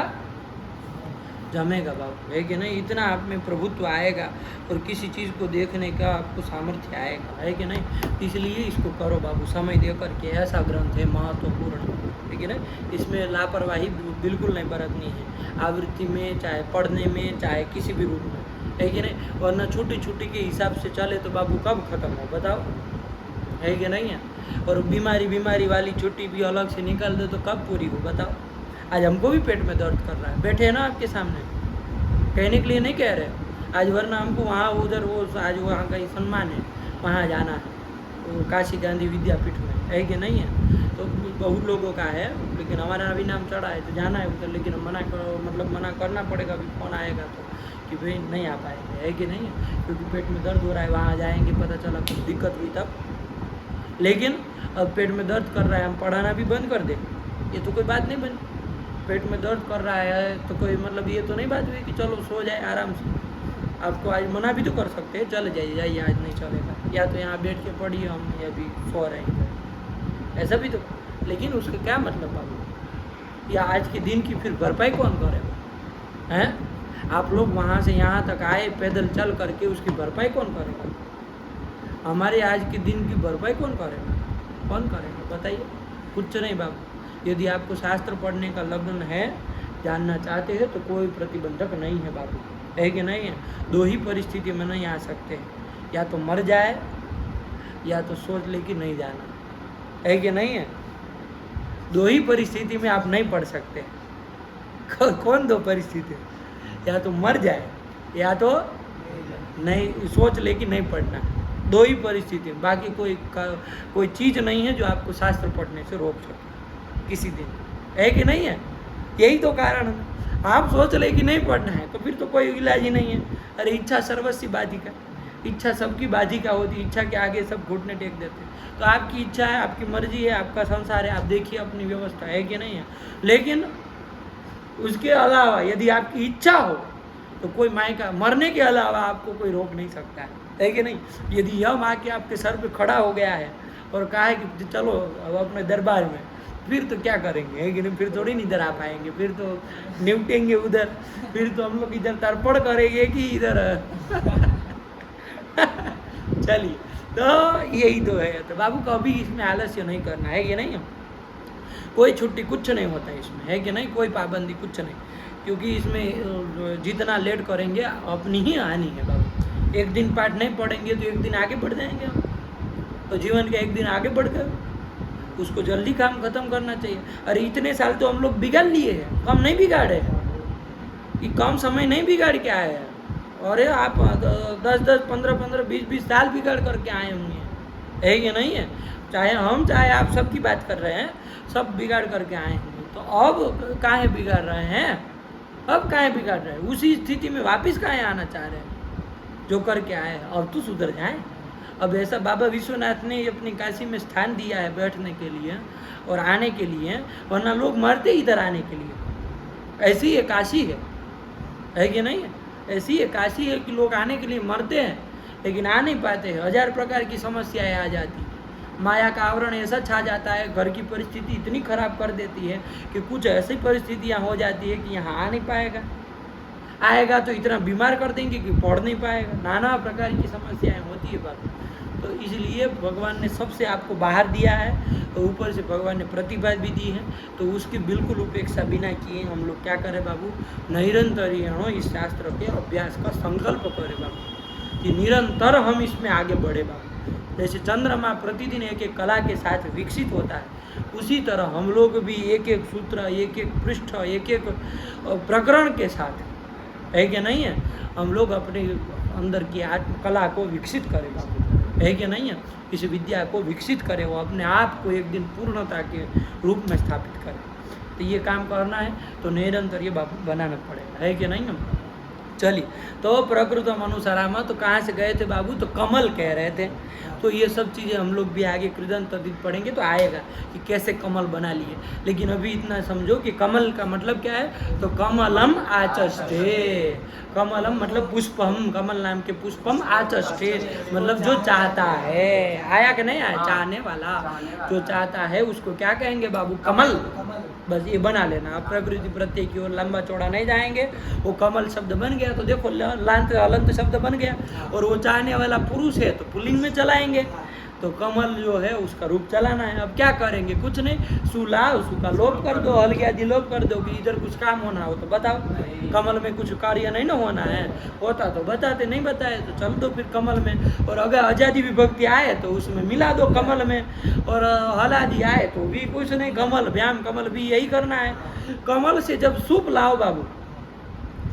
जमेगा बाबू, है कि नहीं? इतना आप में प्रभुत्व आएगा और किसी चीज़ को देखने का आपको सामर्थ्य आएगा, है कि नहीं? इसलिए इसको करो बाबू, समय दे करके। ऐसा ग्रंथ है महत्वपूर्ण, है कि नहीं? इसमें लापरवाही बिल्कुल नहीं बरतनी है, आवृत्ति में, चाहे पढ़ने में, चाहे किसी भी रूप में, है कि नहीं? वरना छोटी छोटी के हिसाब से चले तो बाबू कब खत्म हो बताओ, है कि नहीं है? और बीमारी वाली छुट्टी भी अलग से निकाल दो तो कब पूरी हो बताओ? आज हमको भी पेट में दर्द कर रहा है, बैठे हैं ना आपके सामने, कहने के लिए नहीं कह रहे आज, वरना हमको वहाँ उधर वो आज वहाँ का सम्मान है, वहाँ जाना है, वो काशी गांधी विद्यापीठ में, है कि नहीं है? तो बहुत लोगों का है, लेकिन हमारा अभी नाम चढ़ा है तो जाना है उधर, लेकिन मना करना पड़ेगा, अभी फोन आएगा तो कि भाई नहीं आ पाएंगे, है कि नहीं है? क्योंकि पेट में दर्द हो रहा है, वहाँ जाएंगे पता चला कुछ दिक्कत हुई तब। लेकिन अब पेट में दर्द कर रहा है, हम पढ़ाना भी बंद कर दें, ये तो कोई बात नहीं बनी। पेट में दर्द कर रहा है तो कोई मतलब ये तो नहीं बात हुई कि चलो सो जाए आराम से। आपको आज मना भी तो कर सकते हैं, चले जाइए आज नहीं चलेगा, या तो यहाँ बैठ के पढ़िए, हम या भी सो रहे हैं, ऐसा भी तो। लेकिन उसका क्या मतलब बाबू, या आज के दिन की फिर भरपाई कौन करेगा? हैं आप लोग वहाँ से यहाँ तक आए पैदल चल करके, उसकी भरपाई कौन करेगा? हमारे आज के दिन की भरपाई कौन करेगा? कौन करेगा बताइए? कुछ नहीं बाबू। यदि आपको शास्त्र पढ़ने का लगन है, जानना चाहते हैं, तो कोई प्रतिबंधक नहीं है बाबू, है कि नहीं है? दो ही परिस्थिति में नहीं आ सकते, या तो मर जाए या तो सोच ले कि नहीं जाना, है कि नहीं है? दो ही परिस्थिति में आप नहीं पढ़ सकते। कौन दो परिस्थिति? या तो मर जाए या तो नहीं, सोच ले कि नहीं पढ़ना, दो ही परिस्थिति। बाकी कोई चीज़ नहीं है जो आपको शास्त्र पढ़ने से रोक सके किसी दिन, है कि नहीं है? यही तो कारण है। आप सोच ले कि नहीं पढ़ना है तो फिर तो कोई इलाज ही नहीं है। अरे इच्छा सर्वस्वी बाधिका, इच्छा सबकी बाधिका होती, इच्छा के आगे सब घुटने टेक देते। तो आपकी इच्छा है, आपकी मर्जी है, आपका संसार है, आप देखिए अपनी व्यवस्था, है कि नहीं है? लेकिन उसके अलावा यदि आपकी इच्छा हो तो कोई मायका, मरने के अलावा आपको कोई रोक नहीं सकता है कि नहीं? यदि यम आके आपके सर पे खड़ा हो गया है और कहा है कि चलो अब अपने दरबार में, फिर तो क्या करेंगे, है कि नहीं? फिर थोड़ी नहीं इधर आ पाएंगे, फिर तो निपटेंगे उधर, फिर तो हम लोग इधर तर्पण करेंगे कि इधर चलिए, तो यही तो है। तो बाबू कभी इसमें आलस्य नहीं करना, है कि नहीं? कोई छुट्टी कुछ नहीं होता इसमें, है कि नहीं? कोई पाबंदी कुछ नहीं। क्योंकि इसमें जितना लेट करेंगे अपनी ही हानि है बाबू। एक दिन पाठ नहीं पढ़ेंगे तो एक दिन आगे बढ़ जाएंगे हम, तो जीवन का एक दिन आगे बढ़ गए, उसको जल्दी काम खत्म करना चाहिए। अरे इतने साल तो हम लोग बिगाड़ लिए हैं, कम नहीं बिगाड़े हैं, ये कम समय नहीं बिगाड़ के आए हैं। अरे आप 10-10, 15-15, 20-20 साल बिगाड़ करके आए होंगे, है कि नहीं है? चाहे हम चाहे आप सब की बात कर रहे हैं, सब बिगाड़ करके आए होंगे। तो अब काहे बिगाड़ रहे हैं? अब काहे बिगाड़ रहे हैं? उसी स्थिति में वापस काहे आना चाह रहे हैं जो करके आए? अब तो सुधर जाए। अब ऐसा बाबा विश्वनाथ ने अपनी काशी में स्थान दिया है बैठने के लिए और आने के लिए, वरना लोग मरते इधर आने के लिए। ऐसी ये काशी है कि नहीं है? ऐसी ये काशी है कि लोग आने के लिए मरते हैं लेकिन आ नहीं पाते हैं। 1000 प्रकार की समस्याएं आ जाती, माया का आवरण ऐसा छा जाता है, घर की परिस्थिति इतनी खराब कर देती है कि कुछ ऐसी परिस्थितियां हो जाती है कि यहाँ आ नहीं पाएगा, आएगा तो इतना बीमार कर देंगे कि पढ़ नहीं पाएगा। नाना प्रकार की समस्याएं होती है बात। तो इसलिए भगवान ने सबसे आपको बाहर दिया है, तो ऊपर से भगवान ने प्रतिभा भी दी है, तो उसकी बिल्कुल उपेक्षा बिना किए हम लोग क्या करें बाबू? निरंतर इस शास्त्र के अभ्यास का संकल्प करें बाबू, कि निरंतर हम इसमें आगे बढ़े बाबू। जैसे चंद्रमा प्रतिदिन एक एक कला के साथ विकसित होता है, उसी तरह हम लोग भी एक एक सूत्र, एक एक पृष्ठ, एक एक प्रकरण के साथ, है कि नहीं है, हम लोग अपने अंदर की आत्म कला को विकसित करें बाबू, है कि नहीं है? इस विद्या को विकसित करें, वो अपने आप को एक दिन पूर्णता के रूप में स्थापित करें। तो ये काम करना है तो निरंतर ये बाबू बनाना पड़ेगा, है कि नहीं है? चलिए, तो प्रकृतम अनुसाराम, तो कहाँ से गए थे बाबू? तो कमल कह रहे थे। तो ये सब चीज़ें हम लोग भी आगे कृदंत पढ़ेंगे तो आएगा कि कैसे कमल बना लिए। लेकिन अभी इतना समझो कि कमल का मतलब क्या है? तो कमलम आचष्टे, कमलम मतलब पुष्पम, कमल नाम के पुष्पम आचष्टे मतलब जो चाहता है। आया कि नहीं आया? चाहने वाला, जो चाहता है उसको क्या कहेंगे बाबू? कमल। बस ये बना लेना, आप प्रकृति प्रत्यय की ओर लंबा चौड़ा नहीं जाएंगे। वो कमल शब्द बन गया तो देखो लांत अलंत शब्द बन गया, और वो चाहने वाला पुरुष है तो पुल्लिंग में चलाएंगे। तो कमल जो है उसका रूप चलाना है। अब क्या करेंगे? कुछ नहीं, सुला उसका लोप कर दो, हल्की आदि लोप कर दो कि इधर कुछ काम होना हो तो बताओ। कमल में कुछ कार्य नहीं ना होना है, होता तो बताते, नहीं बताए तो चल दो फिर कमल में। और अगर आजादी विभक्ति आए तो उसमें मिला दो कमल में, और हलादी आए तो भी कुछ नहीं, कमल व्याम कमल भी यही करना है। कमल से जब सूप लाओ बाबू,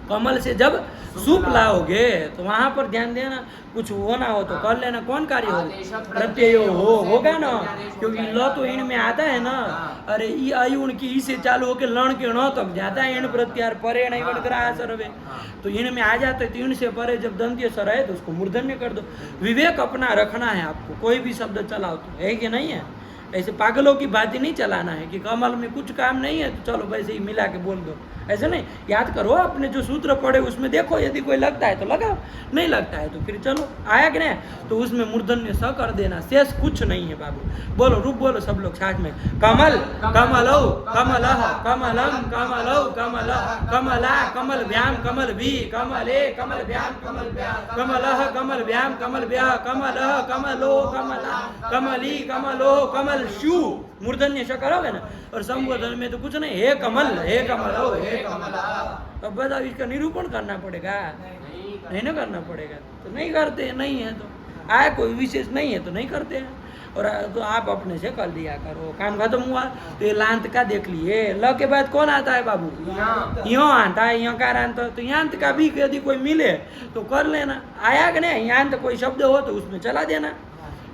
कमल से जब सूप लाओगे तो वहां पर ध्यान देना, कुछ होना हो तो कर लेना। कौन कार्य हो? प्रत्यय होगा ना, क्योंकि ल तो इन में आता है ना। अरे ई अयुण की ई से चालू होके लण के ण तक जाता है, इन प्रत्यार परे नहीं बनकर सर्वे, तो इन में आ जाते हैं। तो इन से परे जब दंत्य सर है तो उसको मूर्धन्य कर दो। विवेक अपना रखना है आपको, कोई भी शब्द चलाओ तो, है कि नहीं है? ऐसे पागलों की बात ही नहीं चलाना है कि कमल में कुछ काम नहीं है तो चलो वैसे ही मिला के बोल दो, ऐसे नहीं। याद करो, अपने जो सूत्र पढ़े उसमें देखो, यदि कोई लगता है तो लगाओ, नहीं लगता है तो फिर चलो। आया कि नहीं? तो उसमें मूर्धन्य स कर देना, शेष कुछ नहीं है बाबू। बोलो, रूप बोलो सब लोग साथ में। कमल कमलौ कमलः कमलम कमलौ कमलः कमला कमल व्याम कमल भी कमले कमल व्याम कमल कमलः कमल व्याम कमल व्या कमलः कमलो कमला कमली कमलो कमल शू, मूर्धन्य श करोगे ना। और संबोधन में तो कुछ नहीं, हे कमल हे कमल हो हे कमला। अब बताओ, इसका निरूपण करना पड़ेगा, नहीं ना करना पड़ेगा तो नहीं करते, नहीं है तो आया कोई विशेष नहीं है तो नहीं करते हैं। और तो आप अपने से कर लिया करो, काम खत्म हुआ। तो ये लांत का देख लिए, ल के बाद कौन आता है बाबू? यहाँ आता है, यहाँ का अंत। तो यांत का भी यदि कोई मिले तो कर लेना। आया कि नहीं? यांत कोई शब्द हो तो उसमें चला देना।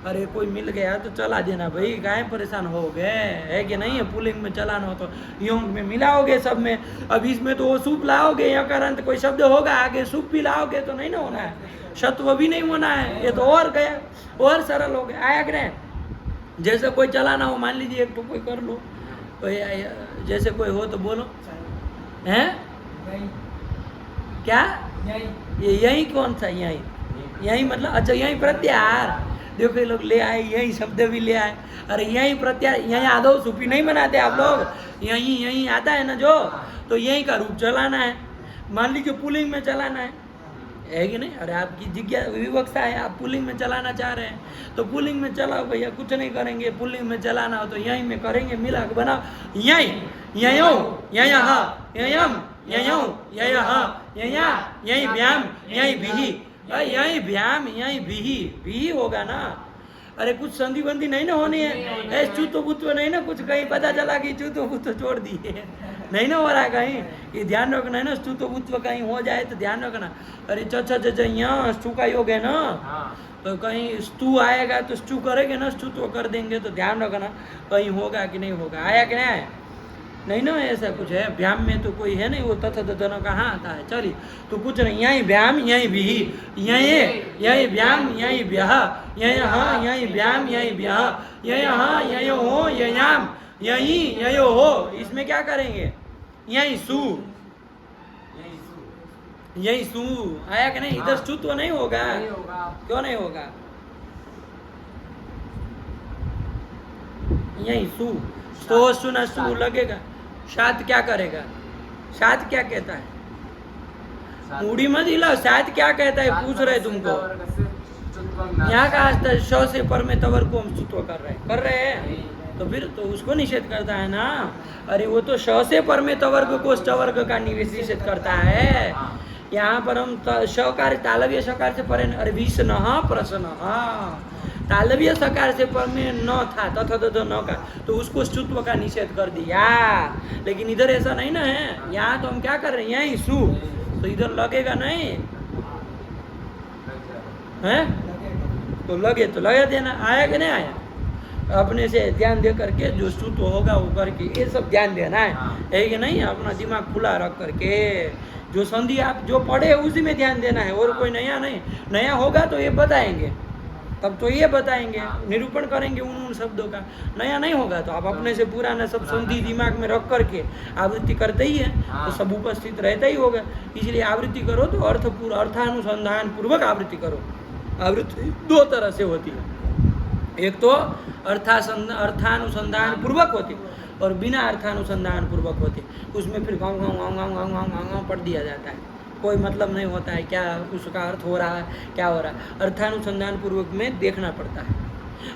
अरे कोई मिल गया तो चला देना भाई, गाय परेशान हो गए, है कि नहीं है? पुलिंग में चलाना हो तो योंग में मिलाओगे सब में। अब इसमें तो वो सूप लाओगे, यहाँ का अंत कोई शब्द होगा, आगे सूप भी लाओगे तो नहीं ना होना है, शत्व भी नहीं होना है। ये तो और गया, और सरल हो गया। आया कि नहीं? जैसे कोई चलाना हो, मान लीजिए एक तो कोई कर लो, तो जैसे कोई हो तो बोलो, हैं क्या? ये यही कौन सा? यही यही मतलब, अच्छा यही प्रत्याहार। देखो ये लोग ले आए, यही शब्द भी ले आए। अरे यही प्रत्याहार, यही आदो सूपी नहीं बनाते आप लोग, यही यही आता है ना जो, तो यही का रूप चलाना है। मान लीजिए पुलिंग में चलाना है कि नहीं? अरे आपकी जिज्ञासा विवक्षा है, आप पुलिंग में चलाना चाह रहे हैं तो पुलिंग में चलाओ भैया, कुछ नहीं करेंगे। पुलिंग में चलाना हो तो यहीं में करेंगे, मिला के बनाओ। यहीं यहीं यहीं यही व्याम यही बिही, यही व्याम यही बिही, बिही होगा ना। अरे कुछ संधि बंदी नहीं ना होनी है, ऐसे चूतो बुत्व नहीं ना, कुछ कहीं पता चला कि चूतो बुत्व छोड़ दिए, नहीं ना हो रहा है कहीं, ये ध्यान रखना है ना, चूतो बुत्व कहीं हो जाए तो ध्यान रखना। अरे चचा यहाँ स्तु का योग है ना, तो कहीं स्तु आएगा तो स्तु करेंगे ना, स्तु तो कर देंगे, तो ध्यान रखना कहीं होगा कि नहीं होगा। आया कि नहीं आया? नहीं ना ऐसा कुछ है, व्याम में तो कोई है नहीं, वो तथा दोनों कहाँ आता है। चलिए तो कुछ नहीं, यही व्याम यही बिही, यही व्याम यही ब्याह, यही हाँ यही व्याम यही ब्याह, यही हाँ यही हो ययाम यही हो। इसमें क्या करेंगे? यही सु, यही सु। आया कि नहीं? इधर सु तो नहीं होगा, क्यों नहीं होगा? यही सु, तो सुना सु लगेगा। सात क्या करेगा? सात क्या कहता है? मूड़ी मत हिलाओ, सात क्या कहता है पूछ रहे तुमको। यहाँ का श से पर में तवर को हम सुत्व कर रहे हैं, तो फिर तो उसको निषेध करता है ना। अरे वो तो श से पर में तवर्ग को ष्टवर्ग का निषेध करता है। यहाँ पर हम शकार तालव्य शकार से परे, अरे विष्ण प्रश्न, तालव्य सकार से पर में न था तथा तो न का, तो उसको स्तुत्व का निषेध कर दिया। लेकिन इधर ऐसा नहीं ना है, यहाँ तो हम क्या कर रहे हैं, यही सु, तो इधर लगेगा नहीं है, तो लगे तो लगा देना। आया कि नहीं आया? अपने से ध्यान दे करके जो स्तुत्व होगा वो करके, ये सब ध्यान देना है कि नहीं? अपना दिमाग खुला रख करके जो संधि आप जो पढ़े उसी में ध्यान देना है, और कोई नया नहीं। नया होगा तो ये बताएंगे, तब तो ये बताएंगे, निरूपण करेंगे उन शब्दों का। नया नहीं होगा तो आप अपने से पुराना सब संधि दिमाग में रख करके आवृत्ति करते ही है, तो सब उपस्थित रहता ही होगा। इसलिए आवृत्ति करो तो अर्थानुसंधान पूर्वक आवृत्ति करो। आवृत्ति दो तरह से होती है, एक तो अर्थानुसंधान पूर्वक होती है और बिना अर्थानुसंधान पूर्वक होती है। उसमें फिर गाँव गाँव गाँव गाँव गाँव गाँव गाँव पढ़ दिया जाता है, कोई मतलब नहीं होता है क्या उसका अर्थ हो रहा है, क्या हो रहा है। अर्थानुसंधान पूर्वक में देखना पड़ता है।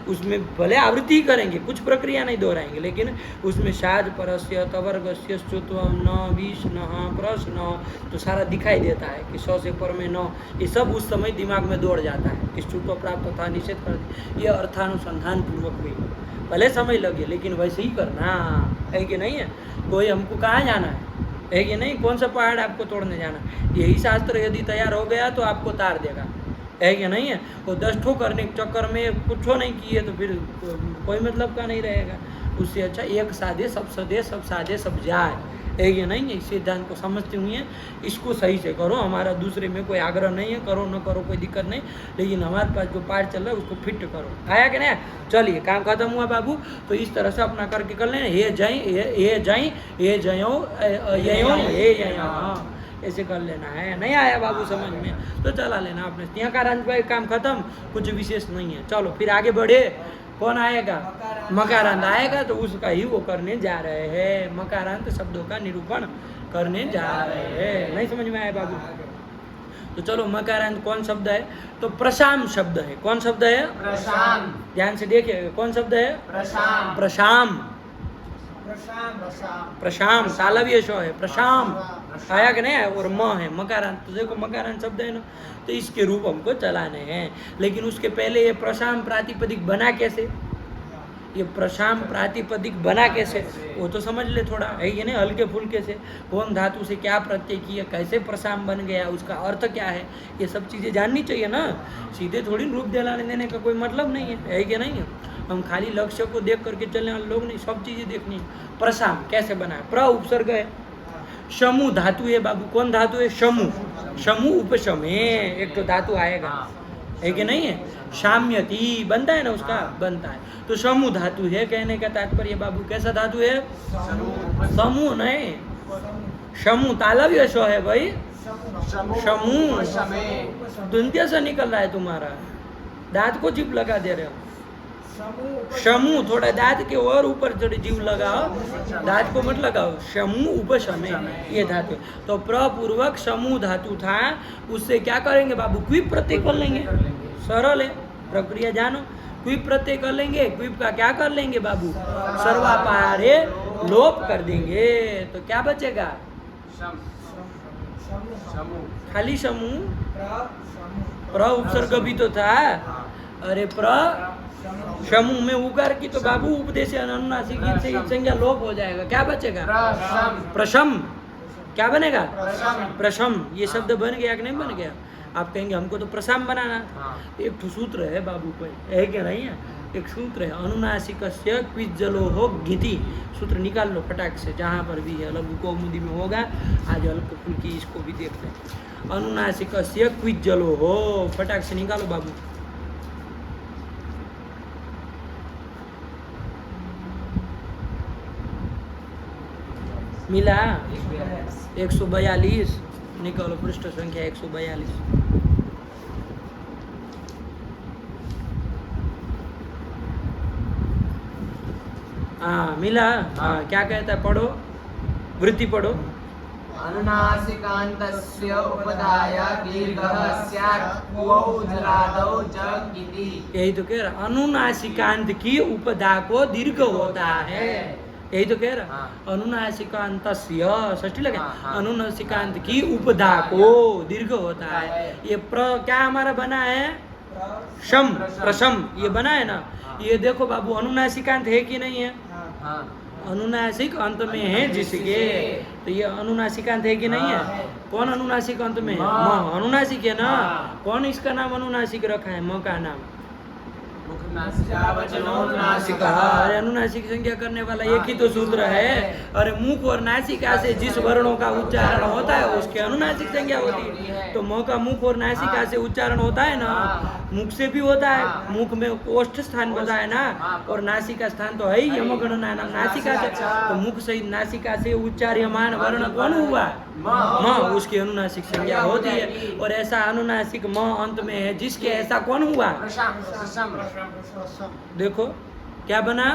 उसमें भले आवृत्ति करेंगे, कुछ प्रक्रिया नहीं दोहराएंगे, लेकिन उसमें साज परस्य तवर्गस्य स्तुत्वम न विष न प्रश्न तो सारा दिखाई देता है कि सौ से पर में न, ये सब उस समय दिमाग में दौड़ जाता है कि स्तुत्व प्राप्त था निषेध कर। ये अर्थानुसंधान पूर्वक भी भले समय लगे, लेकिन वैसे ही करना है कि नहीं है। कोई हमको कहाँ जाना है कि नहीं, कौन सा पहाड़ आपको तोड़ने जाना, यही शास्त्र यदि तैयार हो गया तो आपको तार देगा, है कि नहीं है। वो 10 ठो करने के चक्कर में कुछ नहीं किए तो फिर कोई मतलब का नहीं रहेगा। उससे अच्छा एक साधे सब सदे, सब साधे सब जाए, है कि नहीं। इस सिद्धांत को समझते हुए इसको सही से करो। हमारा दूसरे में कोई आग्रह नहीं है, करो न करो कोई दिक्कत नहीं, लेकिन हमारे पास जो पाठ चल रहा है उसको फिट करो। आया कि नहीं? चलिए काम खत्म हुआ बाबू, तो इस तरह से अपना करके कर लेना। हे जयो ऐसे कर लेना है। नहीं आया बाबू समझ में तो चला लेना अपने। यहाँ का भाई काम खत्म, कुछ विशेष नहीं है। चलो फिर आगे बढ़े। कौन आएगा? मकारांत आएगा, तो उसका ही वो करने जा रहे हैं। मकारांत शब्दों का निरूपण करने जा रहे हैं। नहीं समझ में आया बाबू? तो चलो मकारांत कौन शब्द है? तो प्रशाम शब्द है। कौन शब्द है? प्रशाम। ध्यान से देखिए कौन शब्द है? प्रशाम। प्रशाम। प्रशाम तालव्य शो है, प्रशाम। आया कि नहीं? और म है मकारांत। तो देखो मकारांत शब्द है ना, तो इसके रूप हमको चलाने हैं। लेकिन उसके पहले ये प्रशाम प्रातिपदिक बना कैसे, ये प्रशाम प्रातिपदिक बना कैसे, वो तो समझ ले थोड़ा, है ये नहीं। हल्के फुल्के से कौन धातु से क्या प्रत्यय किया, कैसे प्रशाम बन गया, उसका अर्थ क्या है, ये सब चीज़ें जाननी चाहिए ना। सीधे थोड़ी रूप दिलाने देने का कोई मतलब नहीं है कि नहीं। हम खाली लक्ष्य को देख करके चलने वाले लोग नहीं, सब चीज़ें देखनी है। प्रशाम कैसे बना है? प्र उपसर्ग है, शमु धातु है बाबू। कौन धातु है? शमु। शमु उपशम है, एक तो धातु आएगा, है कि नहीं है। शाम्यति बनता है ना, उसका बनता है। तो शमु धातु है, कहने का तात्पर्य बाबू कैसा धातु है? समूह नहीं, शमु तालव्य शो है भाई। शमु दुंत्य से निकल रहा है तुम्हारा, दांत को चिप लगा दे रहे हो। शमु थोड़ा दांत के और ऊपर थोड़ी जीव लगाओ, दांत को मत लगाओ। शमु उपशमे ये धातु। तो प्रपूर्वक शमु धातु था, उससे क्या करेंगे बाबू? क्विप प्रत्यय कर लेंगे। सरल है प्रक्रिया, जानो। क्विप प्रत्यय कर लेंगे, क्विप का क्या कर लेंगे बाबू? सर्वापारे लोप कर देंगे, तो क्या बचेगा? खाली समूह, प्र उपसर्ग भी तो था। अरे प्र समूह में उकार की तो बाबू उपदेश अनुनासिक से संज्ञा लोप हो जाएगा, क्या बचेगा? प्रशम। क्या बनेगा? प्रशम। ये शब्द बन गया कि नहीं बन गया? आप कहेंगे हमको तो प्रशाम बनाना। एक सूत्र है बाबू पे, है क्या नहीं है? एक सूत्र है, अनुनासिकस्य क्विज्जलोहो घिति। सूत्र निकाल लो फटाक से, जहाँ पर भी है लघु कौमुदी में होगा। आज हल्क फुल्की इसको भी देखते हैं। अनुनासिकस्य क्विज्जलोहो, फटाक से निकालो बाबू। मिला 142। निकालो पृष्ठ संख्या 142। हाँ मिला। हाँ क्या कहता है, पढ़ो, वृत्ति पढ़ो। अनुनासिकान्तस्य उपधाय दीर्घः स्यात् उवौ जलादौ च इति। यही तो कह रहा, अनुनासिकांत की उपधा को दीर्घ होता है। यही तो कह रहा, अनुनासिकांतस्य षष्ठी लगे, अनुनासिकांत की उपधा को दीर्घ होता है। ये प्र क्या हमारा बना है? शम, प्रशम, ये बना है ना। ये देखो बाबू, अनुनासिकांत है कि नहीं है? अनुनासिक अंत में है जिसके, तो ये अनुनासिकांत है कि नहीं है? कौन अनुनासिक अंत में है? म। अनुनासिक है ना। कौन इसका नाम अनुनासिक रखा है? म का नाम। अरे अनुनासिक संज्ञा करने वाला एक ही तो सूत्र है। अरे मुख और नासिका से जिस वर्णों का उच्चारण होता है उसके अनुनासिक संज्ञा होती है। तो म का मुख और नासिका से उच्चारण होता है ना, मुख से भी होता है। मुख में ओष्ठ स्थान बताया ना, और नासिका स्थान तो है ही यमगणना नाम नासिका से। तो मुख सहित नासिका से उच्चार्यमान वर्ण कौन हुआ? म। उसकी अनुनासिक संज्ञा होती है। और ऐसा अनुनासिक म अंत में है जिसके, ऐसा कौन हुआ? देखो क्या बना?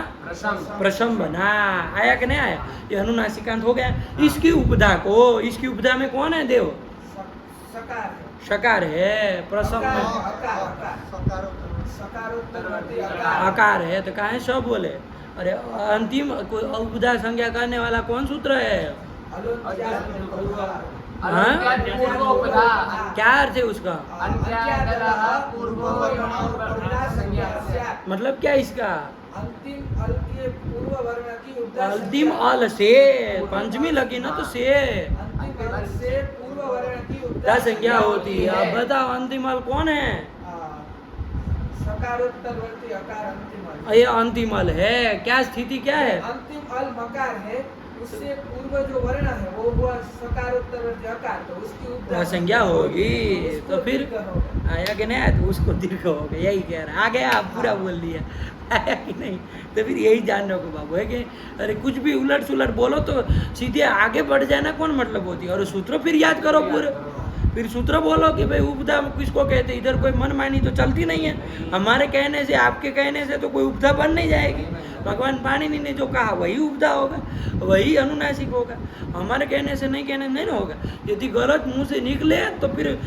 प्रशम बना। आया कि नहीं आया? ये अनुनासिकांत हो गया। इसकी उपधा को, इसकी उपधा में कौन है? देव शकार है। प्रशम में आकार है, तो कहा है सब बोले। अरे अंतिम उपधा संज्ञा करने वाला कौन सूत्र है? क्या अर्थ है उसका? मतलब क्या इसका? अंतिम अल से पंचमी लगी ना, तो से क्या संज्ञा होती है? अब बताओ अंतिम अल कौन है? ये अंतिम अल है। क्या स्थिति क्या है? अंतिम अल मकार है, उससे पूर्व जो वर्ण है वो हुआ सकारोत्तरवर्ती अकार, तो उसकी उपधा संज्ञा होगी। तो फिर आया कि नहीं आया? तो उसको दीर्घ हो गया। यही कह रहा, आ गया, आप पूरा बोल दिया। आया कि नहीं? तो फिर यही जानने को बाबू है कि अरे कुछ भी उलट सुलट बोलो तो सीधे आगे बढ़ जाना कौन मतलब होती है? और सूत्र फिर याद करो पूरे, फिर सूत्र बोलो कि भाई उपधा किसको कहते। इधर कोई मनमानी तो चलती नहीं है। हमारे कहने से, आपके कहने से तो कोई उपधा बन नहीं जाएगी। भगवान पाणिनि ने जो कहा वही उपधा होगा, वही अनुनासिक होगा। हमारे कहने से नहीं, कहने नहीं ना होगा। यदि गलत मुंह से निकले तो फिर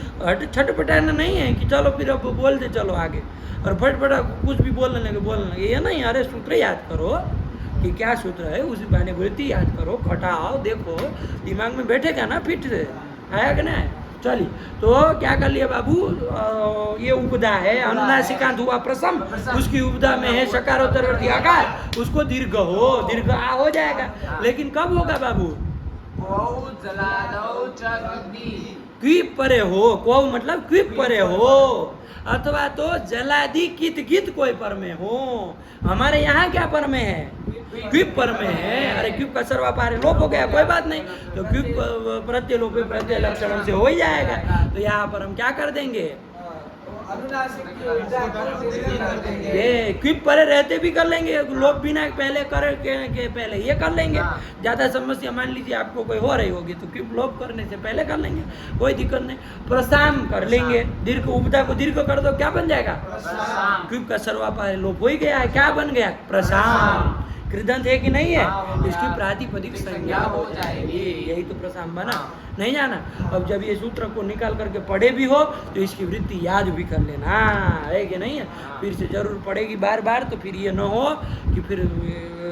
छटपटाना नहीं है कि चलो फिर अब बोल दे चलो आगे, और फटफटा कुछ भी बोलने लगे, ये नहीं। अरे सूत्र याद करो कि क्या सूत्र है, उसी बहाने वृत्ति याद करो, खटाओ, देखो, दिमाग में बैठेगा ना फिट से। आया कि नहीं? चलिए, तो क्या कर लिया बाबू? ये उपधा है, अनुनासिकांत हुआ प्रशम, उसकी उपधा में है सकारोत्तरवर्ती आकार, उसको दीर्घ हो, दीर्घ आ हो जाएगा। लेकिन कब होगा बाबू? क्विप परे हो। को मतलब क्विप परे हो, अथवा तो जलादि कित कित कोई पर में हो। हमारे यहाँ क्या पर में है? क्विप पर में है। अरे क्विप का सर्वापारे लोप हो गया, कोई बात नहीं। तो क्विप प्रत्यय लोप प्रत्यय लक्षण से हो ही जाएगा। तो यहाँ पर हम क्या कर देंगे? ये क्विप परे रहते भी कर लेंगे, लोप बिना पहले के पहले ये कर लेंगे। ज्यादा समस्या मान लीजिए आपको कोई हो रही होगी तो क्विप लोप करने से पहले कर लेंगे, कोई दिक्कत नहीं। प्रशाम कर लेंगे, दीर्घ उपधा को दीर्घ कर दो, क्या बन जाएगा? क्विप का सर्वापारे लोप हो ही गया है, क्या बन गया? प्रशाम। कृदंत है कि नहीं है, हाँ, होगा। इसकी प्रातिपदिक संज्ञा हो जाएगी। यही तो प्रसाम बना। नहीं जाना। अब जब ये सूत्र को निकाल करके पढ़े भी हो तो इसकी वृत्ति याद भी कर लेना है कि नहीं है। फिर से जरूर पड़ेगी बार बार, तो फिर ये न हो कि फिर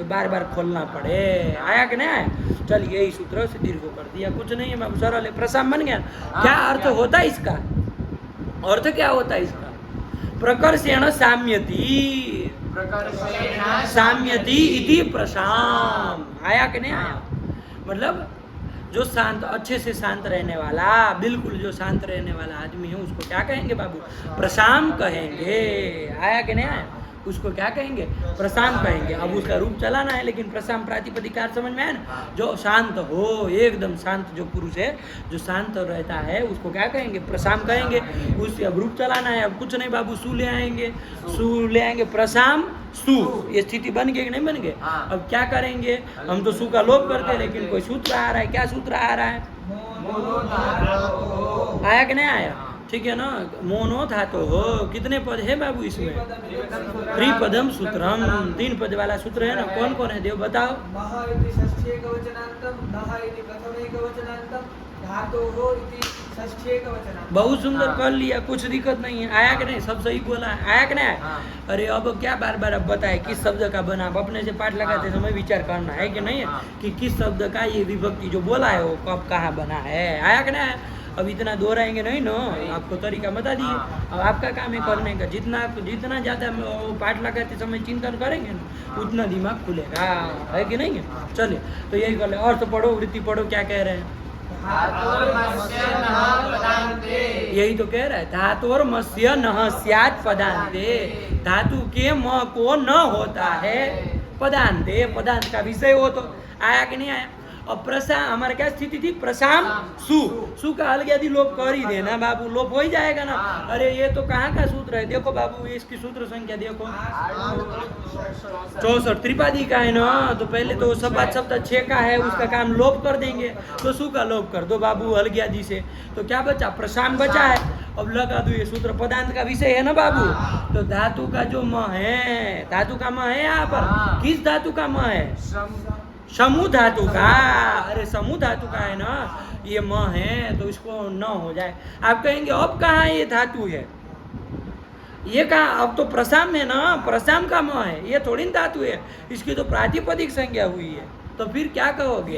बार बार खोलना पड़े। आया कि नहीं आया? चलिए यही सूत्र से दीर्घ कर दिया, कुछ नहीं है बाबू, सरल है, प्रसाम बन गया। क्या अर्थ होता है इसका? अर्थ क्या होता है इसका? प्रकर्षेण साम्यति, प्रकर्षेण साम्यति इति प्रशाम। आया कि नहीं आया? मतलब जो शांत, अच्छे से शांत रहने वाला, बिल्कुल जो शांत रहने वाला आदमी है उसको क्या कहेंगे बाबू? प्रशाम कहेंगे। आया कि नहीं आया? उसको क्या कहेंगे? प्रशाम कहेंगे। अब उसका रूप चलाना है, लेकिन प्रशाम प्रातिपदिकार समझ में आया ना? जो शांत हो, एकदम शांत जो पुरुष है, जो शांत रहता है, उसको क्या कहेंगे? प्रशाम कहेंगे। उससे अब रूप चलाना है। अब कुछ नहीं बाबू, सु ले आएंगे, सु ले आएंगे, प्रशाम सु। ये स्थिति बन गई कि नहीं बन गई? अब क्या करेंगे? हम तो सु का लोप करते हैं, लेकिन कोई सूत्र आ रहा है। क्या सूत्र आ रहा है? आया कि नहीं आया? ठीक है ना? मोनो धातु हो। कितने पद है बाबू इसमें? त्रिपदम सूत्रम, 3 पद वाला सूत्र है ना। कौन कौन है देव बताओ? मह इति षष्ठ्येकवचनान्तं, नः इति प्रथमैकवचनान्तं, धातोः इति षष्ठ्येकवचनान्तं। बहुत सुंदर कर लिया, कुछ दिक्कत नहीं है। आया कि नहीं? सब सही बोला है। आया कि नहीं आया? अरे अब क्या बार बार अब बताए किस शब्द का बना? अब अपने से पाठ लगाते समय विचार करना है कि नहीं है कि किस शब्द का ये विभक्ति जो बोला है वो कब कहाँ बना है। आया कि नहीं आया? अब इतना दोहराएंगे नहीं ना, आपको तरीका बता दिए। अब आपका काम है करने का। जितना ज़्यादा पाठ लगाते समय चिंतन करेंगे ना, उतना दिमाग खुलेगा। है कि नहीं है? चलिए तो यही कर ले। अर्थ पढ़ो, वृत्ति पढ़ो, क्या कह रहे हैं? धातुर्मस्य नः पदान्ते। यही तो कह रहा है, धातुर्मस्य नः स्यात् पदान्ते। धातु के म को न होता है पदान्ते। पदांत का विषय हो तो। आया कि नहीं आया? अब प्रसा हमारा क्या स्थिति थी? प्रशाम सु। सु का अलग यदि लोप कर ही देना बाबू, लोप हो ही जाएगा ना। अरे ये तो कहाँ का सूत्र है? देखो बाबू, इसकी सूत्र संख्या देखो, 64 त्रिपादी का है ना। तो पहले तो सब बात सब 6 का है, उसका काम लोप कर देंगे। तो सु का लोप कर दो बाबू अलग यदि से। तो क्या बचा? प्रशाम बचा है। अब लगा दो ये सूत्र, पदांत का विषय है ना बाबू। तो धातु का जो म है, धातु का म है यहाँ पर। किस धातु का म है? समूह धातु का। अरे समूह धातु का है ना, ये म है तो इसको न हो जाए। आप कहेंगे अब कहाँ ये धातु है? ये कहाँ? अब तो प्रशाम है ना, प्रशाम का म है, ये थोड़ी धातु है। इसकी तो प्रातिपदिक संज्ञा हुई है। तो फिर क्या कहोगे?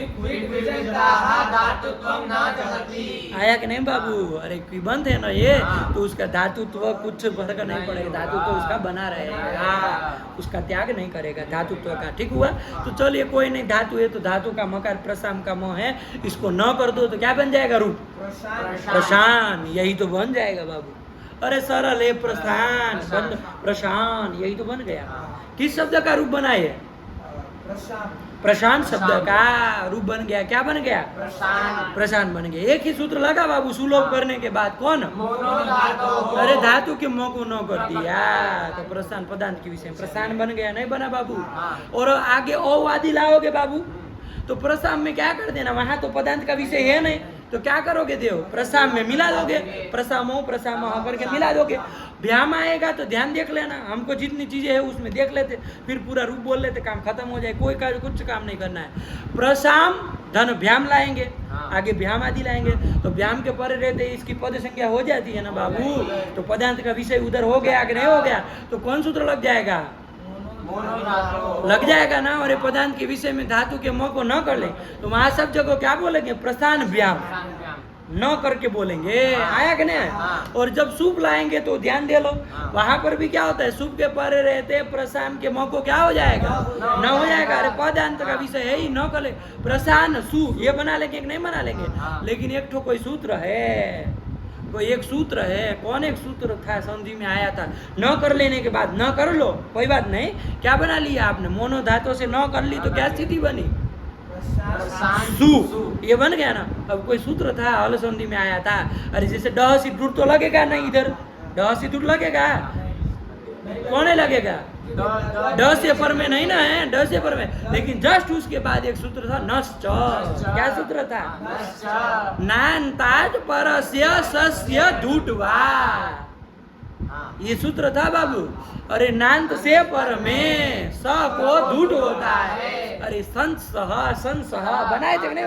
आया कि नहीं बाबू? अरे क्विबंत है ना ये, तो उसका धातुत्व कुछ फर्क नहीं पड़ेगा। धातु तो उसका बना रहेगा, उसका त्याग नहीं करेगा धातुत्व का। ठीक हुआ? तो चलिए कोई नहीं, धातु है तो धातु का मकार प्रशाम का म है, इसको न कर दो तो क्या बन जाएगा रूप? प्रशान। यही तो बन जाएगा बाबू। अरे सरल है, प्रशान प्रशान, यही तो बन गया। किस शब्द का रूप बना है? प्रशांत शब्द का रूप बन गया। क्या बन गया? प्रशांत बन गया। एक ही सूत्र लगा बाबू सुलोप करने के बाद। कौन? अरे धातु के म को न कर दिया तो प्रशांत पदांत के विषय प्रशांत बन गया। नहीं बना बाबू? और आगे ओ आदि लाओगे बाबू तो प्रशांत में क्या कर देना? वहां तो पदांत का विषय है नहीं, तो क्या करोगे देव? प्रशाम में मिला दोगे, प्रशामो प्रशाम करके मिला दोगे। व्याम आएगा तो ध्यान देख लेना, हमको जितनी चीजें है उसमें देख लेते, फिर पूरा रूप बोल लेते, काम खत्म हो जाए। कोई कुछ काम नहीं करना है। प्रशाम धन व्याम लाएंगे, आगे व्याम आदि लाएंगे, तो व्याम के परे रहते इसकी पद संख्या हो जाती है ना बाबू। तो पदांत का विषय उधर हो गया कि नहीं हो गया? तो कौन सूत्र लग जाएगा? लग जाएगा ना। और पदांत के विषय में धातु के म को न कर ले तो वहां सब जगह क्या बोलेंगे? प्रशान व्याम न करके बोलेंगे। आया कि नहीं? और जब सूप लाएंगे तो ध्यान दे लो, वहां पर भी क्या होता है? सूप के परे रहते प्रशान के म को क्या हो जाएगा? न हो जाएगा। अरे पदांत का विषय है ही, न कर ले। प्रशान सु ये बना लेंगे कि नहीं बना लेंगे? लेकिन एक ठो कोई सूत्र है, कोई एक सूत्र है। कौन एक सूत्र था संधि में आया था? न कर लेने के बाद न कर लो, कोई बात नहीं। क्या बना लिया आपने? मोनो धातु से न कर ली तो क्या स्थिति बनी? सु। ये बन गया ना। अब कोई सूत्र था हल संधि में आया था। अरे जैसे डह सी टूट तो लगेगा नहीं, इधर डह सी टूट लगेगा? कौन लगेगा? ड से पर में नहीं ना है, ड से पर में। लेकिन जस्ट उसके बाद एक सूत्र था नश्च। क्या सूत्र था? नान्ताज परस्य सस्य धूटवा। ये सूत्र था बाबू। अरे नांत से पर में स को धूट होता है। अरे संत सह बनाए थे कि नहीं?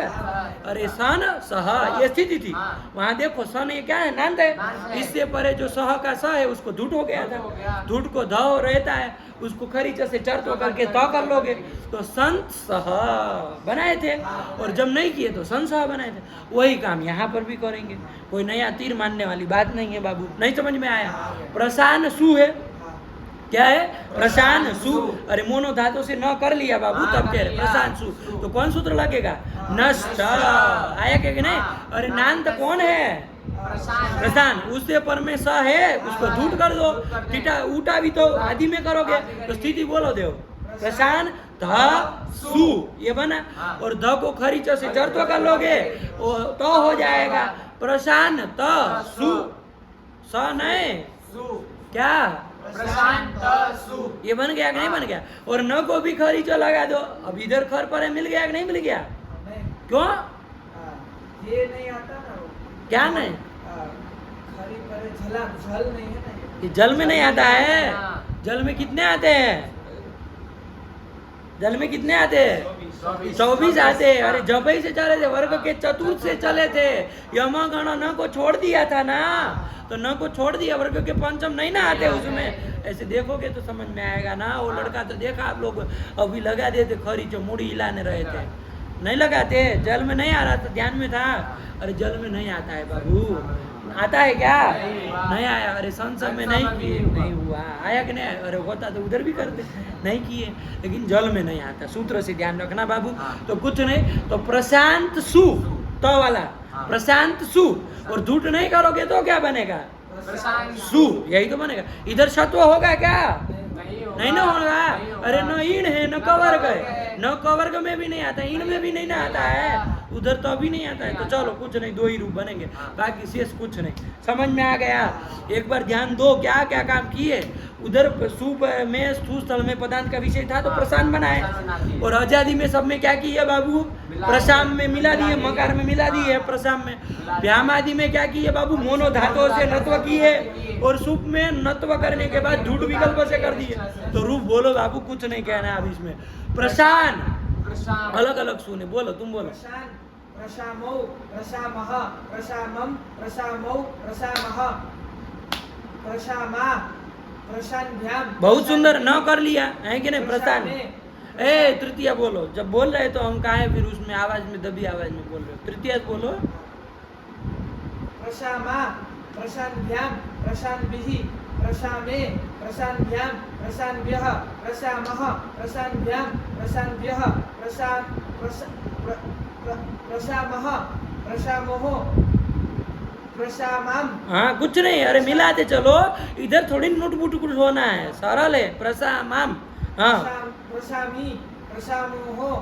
अरे सन सह ये स्थिति थी। वहां देखो सन ये क्या है? नांत है। इससे परे जो सह का स है उसको धूट हो गया था। धूट को ध रहता है, उसको खरीच से चर्त करके त कर लोगे तो संत सह बनाए थे, और जब नहीं किए तो संसह बनाए थे। वही काम यहाँ पर भी करेंगे। कोई नया तीर मानने वाली बात नहीं है बाबू। नहीं समझ में आया? प्रशान सु है, क्या है? प्रशान सु। अरे मोनो धातु से न कर लिया बाबू, तब कह रहे प्रशान सु। तो कौन सूत्र लगेगा? नष्ट। आया क्या कि नहीं? अरे नांत कौन है? प्रशान। उससे पर में स है, उसको धूट कर दो। टीटा ऊटा भी तो आदि में करोगे तो स्थिति बोलो देव। प्रशान ध सु ये बना, और ध को खरीच से जर्त्व कर लोगे तो हो जाएगा प्रशान त सु। स नहीं क्या? ये बन गया कि नहीं बन गया? और न को भी खरीचो लगा दो। अब इधर खर पर है, मिल गया कि नहीं मिल गया? क्यों? ये नहीं आता ना। क्या नहीं? खरी पर जल नहीं है ना। ये जल में नहीं आता है। जल में कितने आते हैं? जल में कितने आते हैं? 24 आते हैं। अरे जब ही से चले थे, वर्ग के चतुर्थ से चले थे। यम गण न को छोड़ दिया था ना, तो न को छोड़ दिया, वर्ग के पंचम नहीं ना आते उसमें। ऐसे देखोगे तो समझ में आएगा ना। वो लड़का तो देखा आप लोग, अभी लगा देते खरी जो मुड़ी हिलाने रहे थे, नहीं लगाते। जल में नहीं आ रहा था, ध्यान में था। अरे जल में नहीं आता है बाबू। आता है क्या? नहीं आया। अरे संसद में नहीं किए, नहीं हुआ। आया कि नहीं? अरे होता तो उधर भी करते, नहीं किए। लेकिन जल में नहीं आता। सूत्र से ध्यान रखना बाबू। तो कुछ नहीं, तो प्रशांत सु तो वाला प्रशांत सु, और धूट नहीं करोगे तो क्या बनेगा? सु, यही तो बनेगा। इधर सत्व होगा क्या? नहीं ना होगा। अरे न ईण है न कवर्ग है, न कवर्ग में भी नहीं आता, ईण में भी नहीं ना आता है, उधर तो अभी नहीं आता है। तो चलो कुछ नहीं, दो ही रूप बनेंगे, बाकी शेष कुछ नहीं। समझ में आ गया? एक बार ध्यान दो, क्या क्या काम किए। उधर सुप में स्थू स्थल में पदांत का विषय था तो प्रशान बनाए, और आजादी में सब में क्या किया बाबू? प्रशाम में मिला दिए, मकार में मिला दिए प्रशाम में। व्यामादि में क्या किए बाबू? मोनो धातुओं से नत्व किए, और सुप में नत्व करने के बाद झूठ विकल्प से कर दिए। तो रूप बोलो बाबू, कुछ नहीं कहना है अब इसमें। प्रशान अलग अलग सुने, बोलो तुम बोलो। प्रशामौ प्रशामः प्रशामं प्रशामौ प्रशामः प्रशामा प्रशान्भ्याम। बहुत सुंदर, न कर लिया है कि नहीं? प्रशान ए तृतीया बोलो। जब बोल रहे तो हम काहे फिर उसमें आवाज में, दबी आवाज में बोल रहे हो? तृतीया बोलो। प्रशामा प्रशान्भ्याम प्रशान्भिः प्रशामे प्रशान्भ्याम प्रशान्भ्यः प्रशामः प्रशान्भ्याम प्रशान्भ्यः प्रशामः प्रशामोः प्रशामाम। हाँ कुछ नहीं, अरे मिलाते चलो, इधर थोड़ी नुटपुट कुछ होना है, सरल है। प्रशामाम, हाँ प्रशामी प्रशामोः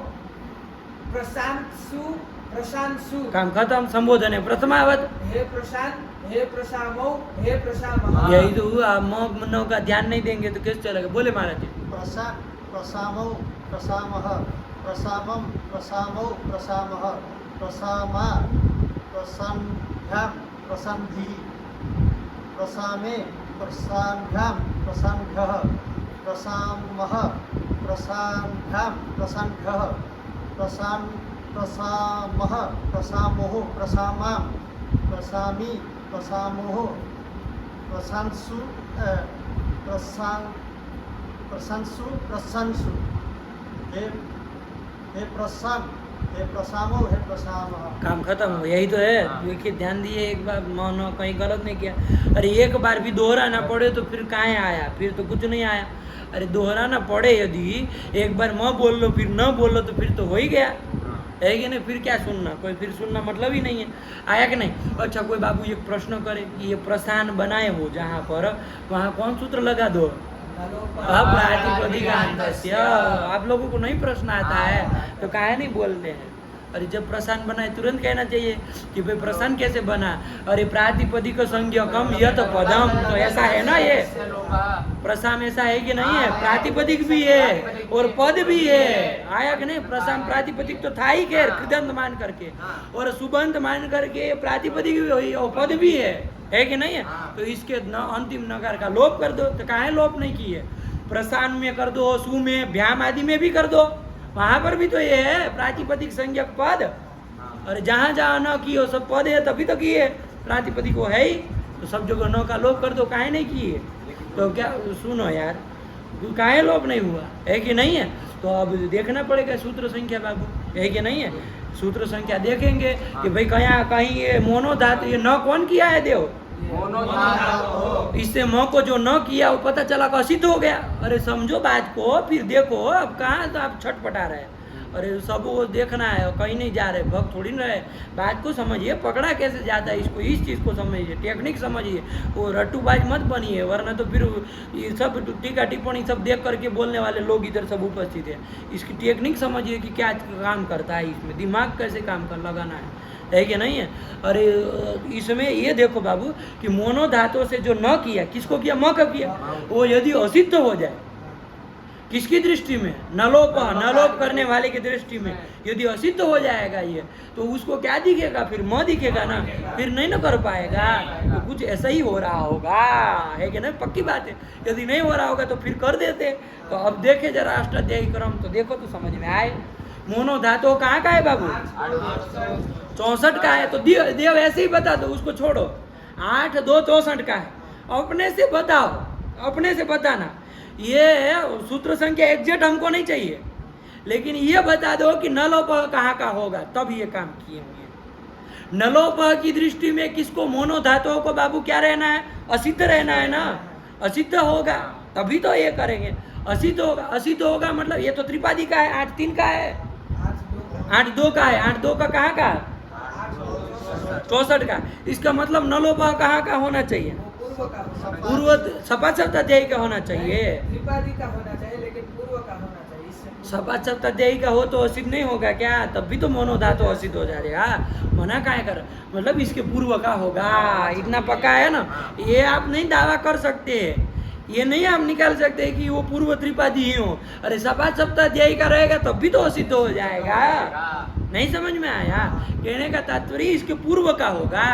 प्रशांसु प्रशांसु। काम खत्म। संबोधन है प्रथमावत। हे प्रशांत, हे प्रशामौ, हे प्रशामः। यही तो हुआ। मौ का ध्यान नहीं देंगे तो कैसे चलेगा? बोले महाराज जी। प्रशामौ प्रशामः प्रशामं प्रशामौ प्रशामः प्रशामा प्रशान्भ्यां प्रशान्भिः प्रशामे प्रशान्भ्यां प्रशान्भ्यः प्रशामः प्रशान्भ्यां प्रशान्भ्यः प्रशामः प्रशामोः प्रशामां प्रशामि प्रशामोः प्रशांसु प्रशांसु। हे प्रशाम, हे प्रशामो, हे प्रशामः। काम खत्म हो। यही तो है। देखिए ध्यान दिए, एक बार मौन कहीं गलत नहीं किया। अरे एक बार भी दोहराना पड़े तो फिर कहाँ आया? फिर तो कुछ नहीं आया। अरे दोहराना पड़े, यदि एक बार म बोल लो फिर न बोल लो तो फिर तो हो ही गया है कि नहीं? फिर क्या सुनना? कोई फिर सुनना मतलब ही नहीं है। आया कि नहीं? अच्छा कोई बाबू एक प्रश्न करे कि ये प्रशान बनाए हो जहाँ पर, वहाँ कौन सूत्र लगा दो? अप्रातिपदिकान्तस्य। आप लोगों को नहीं प्रश्न आता है तो काहे नहीं बोलते हैं? अरे जब प्रसान बना है तुरंत कहना चाहिए कि भाई प्रसान कैसे बना। अरे प्रातिपदिक संज्ञकम यत पदम, तो ऐसा है ना, ये प्रसाम ऐसा है कि नहीं है? प्रातिपदिक भी है और पद भी है, आया कि नहीं? प्रसाम प्रातिपदिक तो था ही खैर, कृदंत मान करके, और सुबंत मान करके प्रातिपदिक भी हुई और पद भी है कि नहीं है? तो इसके अंतिम नकार का लोप कर दो। तो काहे लोप नहीं किए? प्रसान में कर दो, सु में, भ्याम आदि में भी कर दो, वहां पर भी तो ये है प्रातिपदिक संज्ञक पद। और जहां जहां न किए सब पद है तभी तो किए, प्रातिपदिक वो है ही, तो सब जगह न का लोप कर दो, काहे नहीं किए? तो क्या सुनो यार, काहे लोप नहीं हुआ है कि नहीं है? तो अब देखना पड़ेगा सूत्र संख्या बाबू, है कि नहीं है? सूत्र संख्या देखेंगे कि भाई कहीं ये मोनो धातु, ये न कौन किया है देव? इससे म को जो न किया वो पता चला का असिद्ध हो गया। अरे समझो बात को, फिर देखो अब कहाँ तो आप छटपटा रहे। अरे सब वो देखना है, कहीं नहीं जा रहे, भक्त थोड़ी ना रहे। बात को समझिए, पकड़ा कैसे जाता है इसको, इस चीज़ को समझिए, टेक्निक समझिए, वो रट्टूबाज मत बनिए, वरना तो फिर ये सब टीका टिप्पणी सब देख करके बोलने वाले लोग इधर सब उपस्थित है। इसकी टेक्निक समझिए कि क्या काम करता है, इसमें दिमाग कैसे काम कर लगाना है कि नहीं है? अरे इसमें ये देखो बाबू कि मोनो धातु से जो न किया, किसको किया? म का किया। वो यदि असिद्ध हो जाए, किसकी दृष्टि में? नलोप करने वाले की दृष्टि में यदि असिद्ध हो जाएगा ये, तो उसको क्या दिखेगा? फिर म दिखेगा ना, फिर नहीं ना कर पाएगा। तो कुछ ऐसा ही हो रहा होगा, है कि नहीं? पक्की बात है। यदि नहीं हो रहा होगा तो फिर कर देते। तो अब देखे जरा अष्टाध्यायी क्रम, तो देखो तो समझ में आए। मोनो धातु कहाँ का है बाबू? 64 का है। तो देव ऐसे ही बता दो, उसको छोड़ो। 8 2 64 का है। अपने से बताओ, अपने से बताना। ये सूत्र संख्या एग्जैक्ट हमको नहीं चाहिए, लेकिन ये बता दो कि नलोप कहाँ का होगा, तब ये काम किए हुए। नलोप की दृष्टि में किसको? मोनो धातुओं को बाबू क्या रहना है? असिद्ध रहना है ना। असिद्ध होगा तभी तो ये करेंगे। असिद्ध होगा मतलब ये तो त्रिपादी का है, 8 3 का है, 8 2 का है। 8 2 का कहाँ का? 64 का। इसका मतलब नलोप कहाँ का होना चाहिए? पूर्व सपाद सप्ताध्यायी का होना चाहिए। त्रिपादी का होना चाहिए, लेकिन पूर्व का होना चाहिए। सपाद सप्ताध्यायी का हो तो असिद्ध नहीं होगा क्या? तब भी तो मोनो धातु असिद्ध हो जाएगा। मना काहे कर, मतलब इसके पूर्व का होगा, इतना पक्का है ना। ये आप नहीं दावा कर सकते, ये नहीं आप निकाल सकते कि वो पूर्व त्रिपादी ही हो। अरे सपाद सप्ताध्यायी का रहेगा तब भी तो असिद्ध हो जाएगा। नहीं समझ में आया? कहने का तात्पर्य इसके पूर्व का होगा,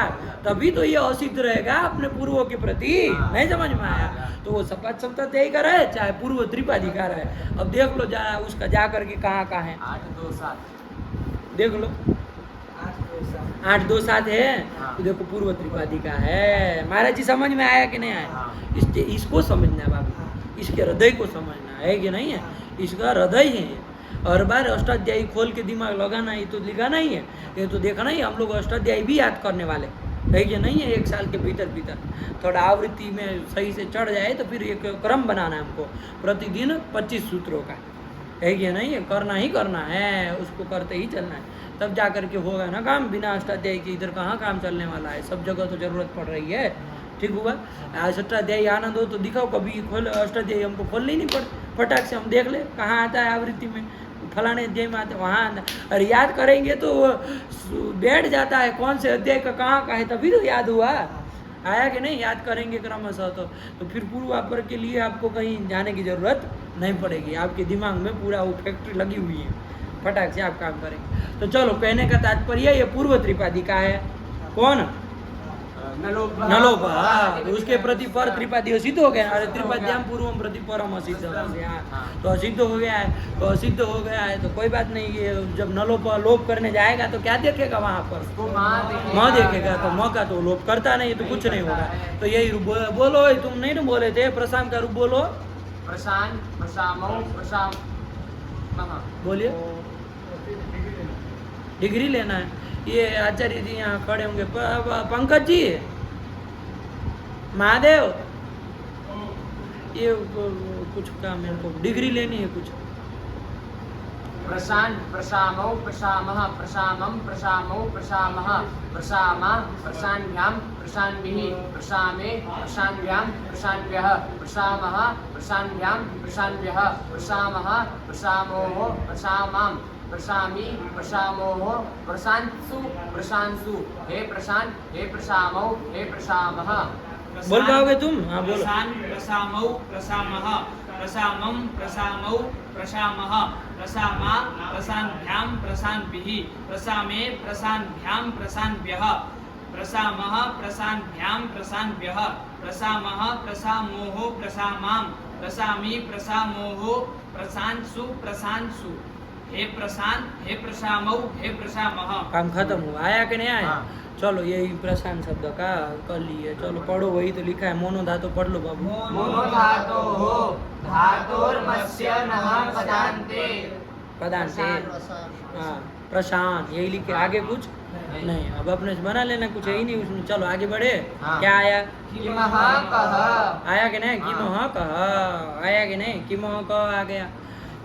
तभी तो ये असिद्ध रहेगा अपने पूर्वों के प्रति। नहीं समझ में आया? तो वो सपाद सप्ताध्यायी का रहे चाहे पूर्व त्रिपादी का रहे। अब देख लो जरा उसका जा करके कहाँ कहाँ है, 8 2 7 देख लो। 8 2 7 है, तो देखो पूर्व त्रिपादी का है। महाराज जी समझ में आया कि नहीं आया? इसको समझना है बाबू, इसके हृदय को समझना है कि नहीं है? इसका हृदय है। हर बार अष्टाध्यायी खोल के दिमाग लगाना ही तो लिखाना ही है, ये तो देखना ही। हम लोग अष्टाध्यायी भी याद करने वाले है कि नहीं है? 1 साल के भीतर थोड़ा आवृत्ति में सही से चढ़ जाए तो फिर एक क्रम बनाना है हमको, प्रतिदिन 25 सूत्रों का, है कि नहीं है? करना ही करना है, उसको करते ही चलना है, तब जा करके होगा ना काम। बिना अष्टाध्यायी के इधर कहाँ काम चलने वाला है? सब जगह तो जरूरत पड़ रही है। ठीक हुआ? अष्टाध्यायी आनंद हो तो दिखाओ, कभी खोल अष्टाध्यायी हमको खोलने ही नहीं पड़, फटाक से हम देख ले कहाँ आता है आवृत्ति में, फलाने अध्याय में आते वहाँ आता। और याद करेंगे तो बैठ जाता है कौन से अध्याय का कहाँ का है, तभी तो याद हुआ। आया कि नहीं? याद करेंगे क्रमशः तो फिर पूर्वापर के लिए आपको कहीं जाने की जरूरत नहीं पड़ेगी। आपके दिमाग में पूरा वो फैक्ट्री लगी हुई है, फटाक से आप काम करेंगे। तो चलो, कहने का तात्पर्य ये पूर्व त्रिपादी का है। कौन? नलोप। तो उसके प्रति पर त्रिपादी असिद्ध हो गया। अरे त्रिपाद्याम पूर्वम प्रति परम असिद्ध, तो असिद्ध हो गया है। तो असिद्ध हो गया है तो कोई बात नहीं, ये जब नलोप लोप करने जाएगा तो क्या देखेगा वहां पर? म देखेगा। तो म का तो लोप करता नहीं, तो कुछ नहीं होगा। तो यही रूप बोलो, तुम नहीं ना बोले थे? प्रशाम का रूप बोलो। प्रशान प्रशामो प्रशाम, बोलिए। डिग्री लेना है। ये आचार्य जी यहाँ खड़े होंगे, पंकज जी, महादेव, ये कुछ काम है, इनको डिग्री लेनी है कुछ। प्रशान प्रशामो प्रशामः प्रशामं प्रशामो प्रशामः प्रशामा प्रशान्भ्याम प्रशान्भिः प्रशामे प्रशान्भ्याम प्रशान्भ्यः प्रशामः प्रशान्भ्याम प्रशान्भ्यः प्रशामः प्रशामोः प्रशामां प्रशामी प्रशामोः प्रशांसु प्रशांसु हे प्रशांत हे प्रशामौ हे प्रशामः बोल पाओगे तुम? हाँ बोलो। प्रशान प्रशामौ प्रशामः प्रशामं प्रशामौ प्रशामः प्रशामा प्रशान्भ्यां प्रशान्भिः प्रशामे प्रशान्भ्यां प्रशान्भ्यः प्रशामः प्रशान्भ्यां प्रशान्भ्यः प्रशामः प्रशामोः प्रशामां प्रशामी प्रशामोः प्रशांसु प्रशांसु हे प्रशांत हे प्रशामौ हे प्रशामः। काम खत्म हुआ। आया कि नहीं आया? हाँ। चलो यही प्रशांत शब्द का कर लिए। चलो पढ़ो, वही तो लिखा है। मोनो धातु पढ़ लो बाबू। मोनो धातोः धातोर्मस्य नः पदान्ते पदांते। हाँ प्रशांत यही लिखे। आगे कुछ नहीं। अब अपने से बना लेना, कुछ है ही नहीं उसमें। चलो आगे बढ़े। हाँ। क्या आया? किमः कः आया कि नहीं? किमः हाँ। कह आया कि नहीं? किमः कह आ गया।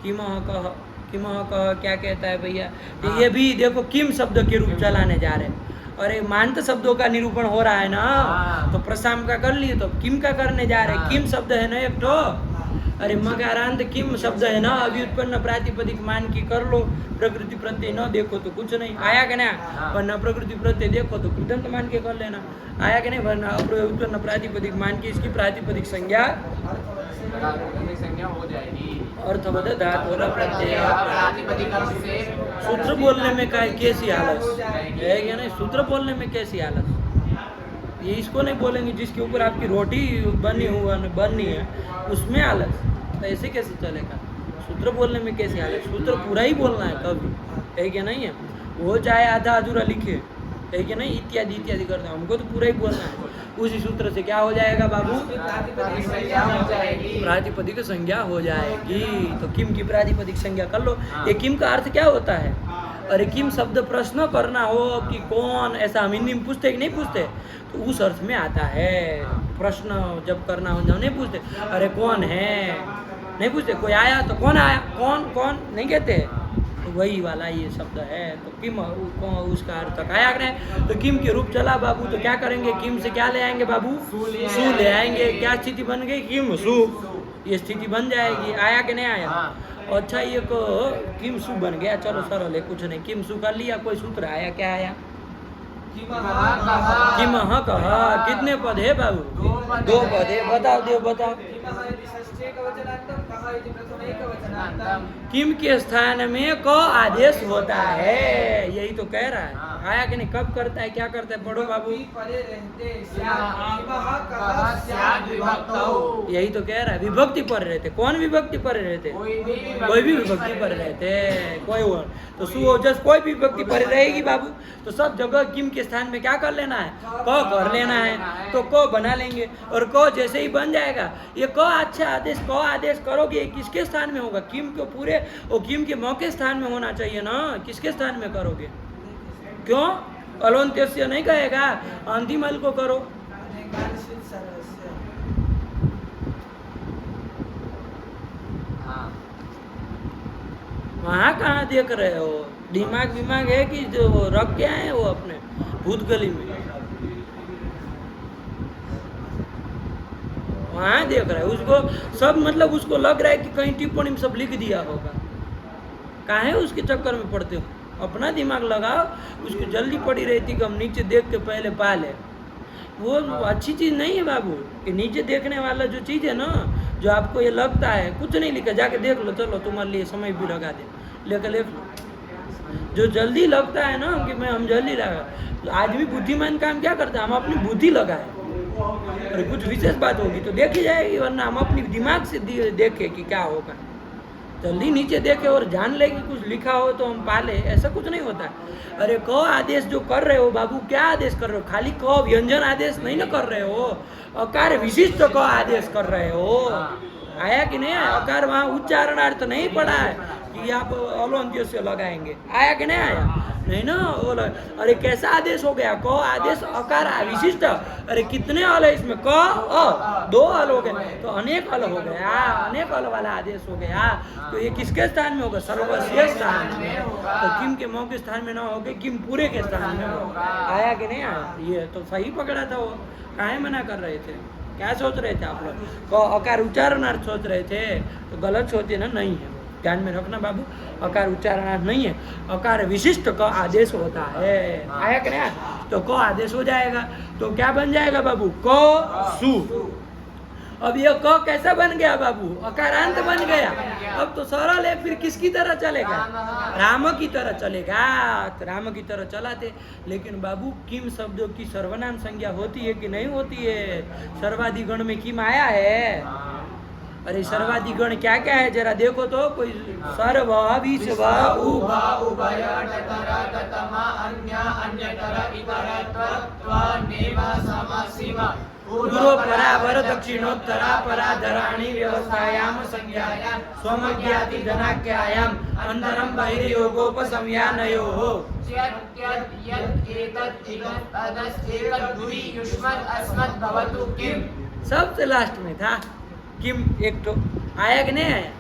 किमः कह किमः कह क्या कहता है भैया? हाँ। ये भी देखो किम शब्द के रूप चलाने जा रहे हैं। और ये मांत शब्दों का निरूपण हो रहा है ना, हाँ। तो प्रशाम का कर लिए, तो किम का करने जा रहे हैं। हाँ। किम शब्द है ना एक तो। अरे मकारांत किम शब्द है ना, अभी उत्पन्न प्रातिपदिक मान की कर लो। प्रकृति प्रत्यय न देखो तो कुछ नहीं। आया कि नहीं? हाँ। वरना प्रकृति प्रत्यय देखो तो कृदंत मान के कर लेना। आया कि नहीं? वरना उत्पन्न प्रातिपदिक मान की इसकी प्रातिपदिक संज्ञा प्रातिपदिक संज्ञा हो जाएगी। अर्थवद धातु प्रत्यय। प्रातिपदिक से सूत्र बोलने में का कैसी हालत है क्या नहीं? सूत्र बोलने में कैसी हालत? ये इसको नहीं बोलेंगे जिसके ऊपर आपकी रोटी बननी है उसमें हालत, तो ऐसे कैसे चलेगा? सूत्र बोलने में कैसी हालत? सूत्र पूरा ही बोलना है कभी, है क्या नहीं है? वो चाहे आधा अधूरा लिखे, है क्या नहीं? इत्यादि इत्यादि करते हैं, हमको तो पूरा ही बोलना है। उसी सूत्र से क्या हो जाएगा बाबू? प्रातिपदिक संज्ञा हो जाएगी। प्रातिपदिक संज्ञा हो जाएगी। तो किम की प्रातिपदिक संज्ञा कर लो। हाँ। ये किम का अर्थ क्या होता है? अरे किम शब्द प्रश्न करना हो कि कौन, ऐसा हम हिंदी में पूछते कि नहीं पूछते, तो उस अर्थ में आता है। प्रश्न जब करना हो जब नहीं पूछते अरे कौन है, नहीं पूछते। कोई आया तो कौन आया, कौन कौन नहीं कहते, तो वही वाला ये शब्द है। तो किम उसका अर्थ आया कि नहीं? तो किम के रूप चला बाबू, तो क्या करेंगे? किम से क्या ले आएंगे बाबू? सु ले सु ले आएंगे। क्या स्थिति बन गई? किम सु, ये स्थिति बन जाएगी। आया कि नहीं आया? हाँ। अच्छा ये को किम सु बन गया। चलो सरल है, कुछ नहीं। किम सु कर लिया। कोई सूत्र आया? क्या आया? किम कह। कितने पद है बाबू? दो पद है। बताओ दो बताओ। किम के स्थान में क आदेश होता है, यही तो कह रहा है। हाँ। आया कि नहीं? कब करता है, क्या करता है? पढ़ो बाबू। यही तो कह रहा है, विभक्ति पर रहते। कौन विभक्ति पर रहते? कोई भी विभक्ति पर रहते। कोई और तो सुओजस कोई भी विभक्ति पर रहेगी बाबू, तो सब जगह किम के स्थान में क्या कर लेना है? क कर लेना है। तो क बना लेंगे, और क जैसे ही बन जाएगा ये क अच्छा आदेश, क आदेश करोगे किसके स्थान में होगा? किम के पूरे और किम के मौके स्थान में होना चाहिए ना। किसके स्थान में करोगे? क्यों अलोन्त्यस्य नहीं कहेगा? अंतिम अल को करो। वहाँ कहाँ देख रहे हो? दिमाग विमाग है कि जो वो रख के आए वो अपने भूतगली में? वहाँ देख रहा है उसको सब, मतलब उसको लग रहा है कि कहीं टिप्पणी में सब लिख दिया होगा। काहे उसके चक्कर में पड़ते हो? अपना दिमाग लगाओ। उसको जल्दी पड़ी रहती कि हम नीचे देख के पहले पा ले। वो अच्छी चीज़ नहीं है बाबू, कि नीचे देखने वाला जो चीज़ है ना, जो आपको ये लगता है कुछ नहीं लिखा, जाके देख लो। चलो तुम्हारे लिए समय भी लगा दे, लेकर लिख लो। जो जल्दी लगता है ना कि मैं हम जल्दी लगा, तो आदमी बुद्धिमान काम क्या करता है? हम अपनी बुद्धि लगाए। और कुछ विशेष बात होगी तो देखी जाएगी, वरना हम अपनी दिमाग से देखे कि क्या होगा। जल्दी नीचे देखे और जान ले कि कुछ लिखा हो तो हम पाले, ऐसा कुछ नहीं होता है। अरे क आदेश जो कर रहे हो बाबू, क्या आदेश कर रहे हो? खाली क व्यंजन आदेश नहीं ना कर रहे हो, अकार विशिष्ट क आदेश कर रहे हो। आया कि नहीं? अकार वहाँ उच्चारणार्थ नहीं पड़ा है कि आप अलोन्त्य से लगाएंगे। आया कि नहीं आया? नहीं ना। अरे कैसा आदेश हो गया? क आदेश अकार विशिष्ट। अरे कितने अल है इसमें? क अ, दो अल हो गए, तो अनेक अल हो गया। अनेक अल वाला आदेश हो गया। तो ये किसके स्थान में होगा? सर्वस्व स्थान में। तो किम के मौ के स्थान में ना होगा, किम पूरे के स्थान में होगा। आया कि नहीं आया? ये तो सही पकड़ा था। वो काहे मना कर रहे थे? क्या सोच रहे थे आप लोग? क अकार उच्चारणार्थ सोच रहे थे, तो गलत सोचे ना। नहीं है, ध्यान में रखना बाबू, अकार उच्चारणार्थ नहीं है, अकार विशिष्ट क आदेश होता है। आया कि नहीं? तो क आदेश हो जाएगा, तो क्या बन जाएगा बाबू? क सु। अब ये क कैसा बन गया बाबू? अकारांत बन गया। अब तो सरल है, फिर किसकी तरह चलेगा? राम की तरह चलेगा। तो राम की तरह चलाते। लेकिन बाबू किम शब्दों की सर्वनाम संज्ञा होती है कि नहीं होती है? सर्वादि गण में किम आया है? अरे सर्वादि गण क्या क्या है जरा देखो तो। कोई सर्व, विश्व, उभ, उभय, ततर, ततम, अन्य, अन्यतर, इतरत्र, त्व, नेम, सम, सिम, पूर्व परावर दक्षिणोत्तरा पराधराणि व्यवस्थायाम संज्ञायाम स्वमज्ञाति जनाख्यायाम अंतरम बहिर्योगोपसंज्ञानयोः यत् यत् एतत् इदत् तदस् एतत् दुहि युष्मत् अस्मत् भवतु किम। सबसे लास्ट में था किम, एक तो आया कि नहीं आया?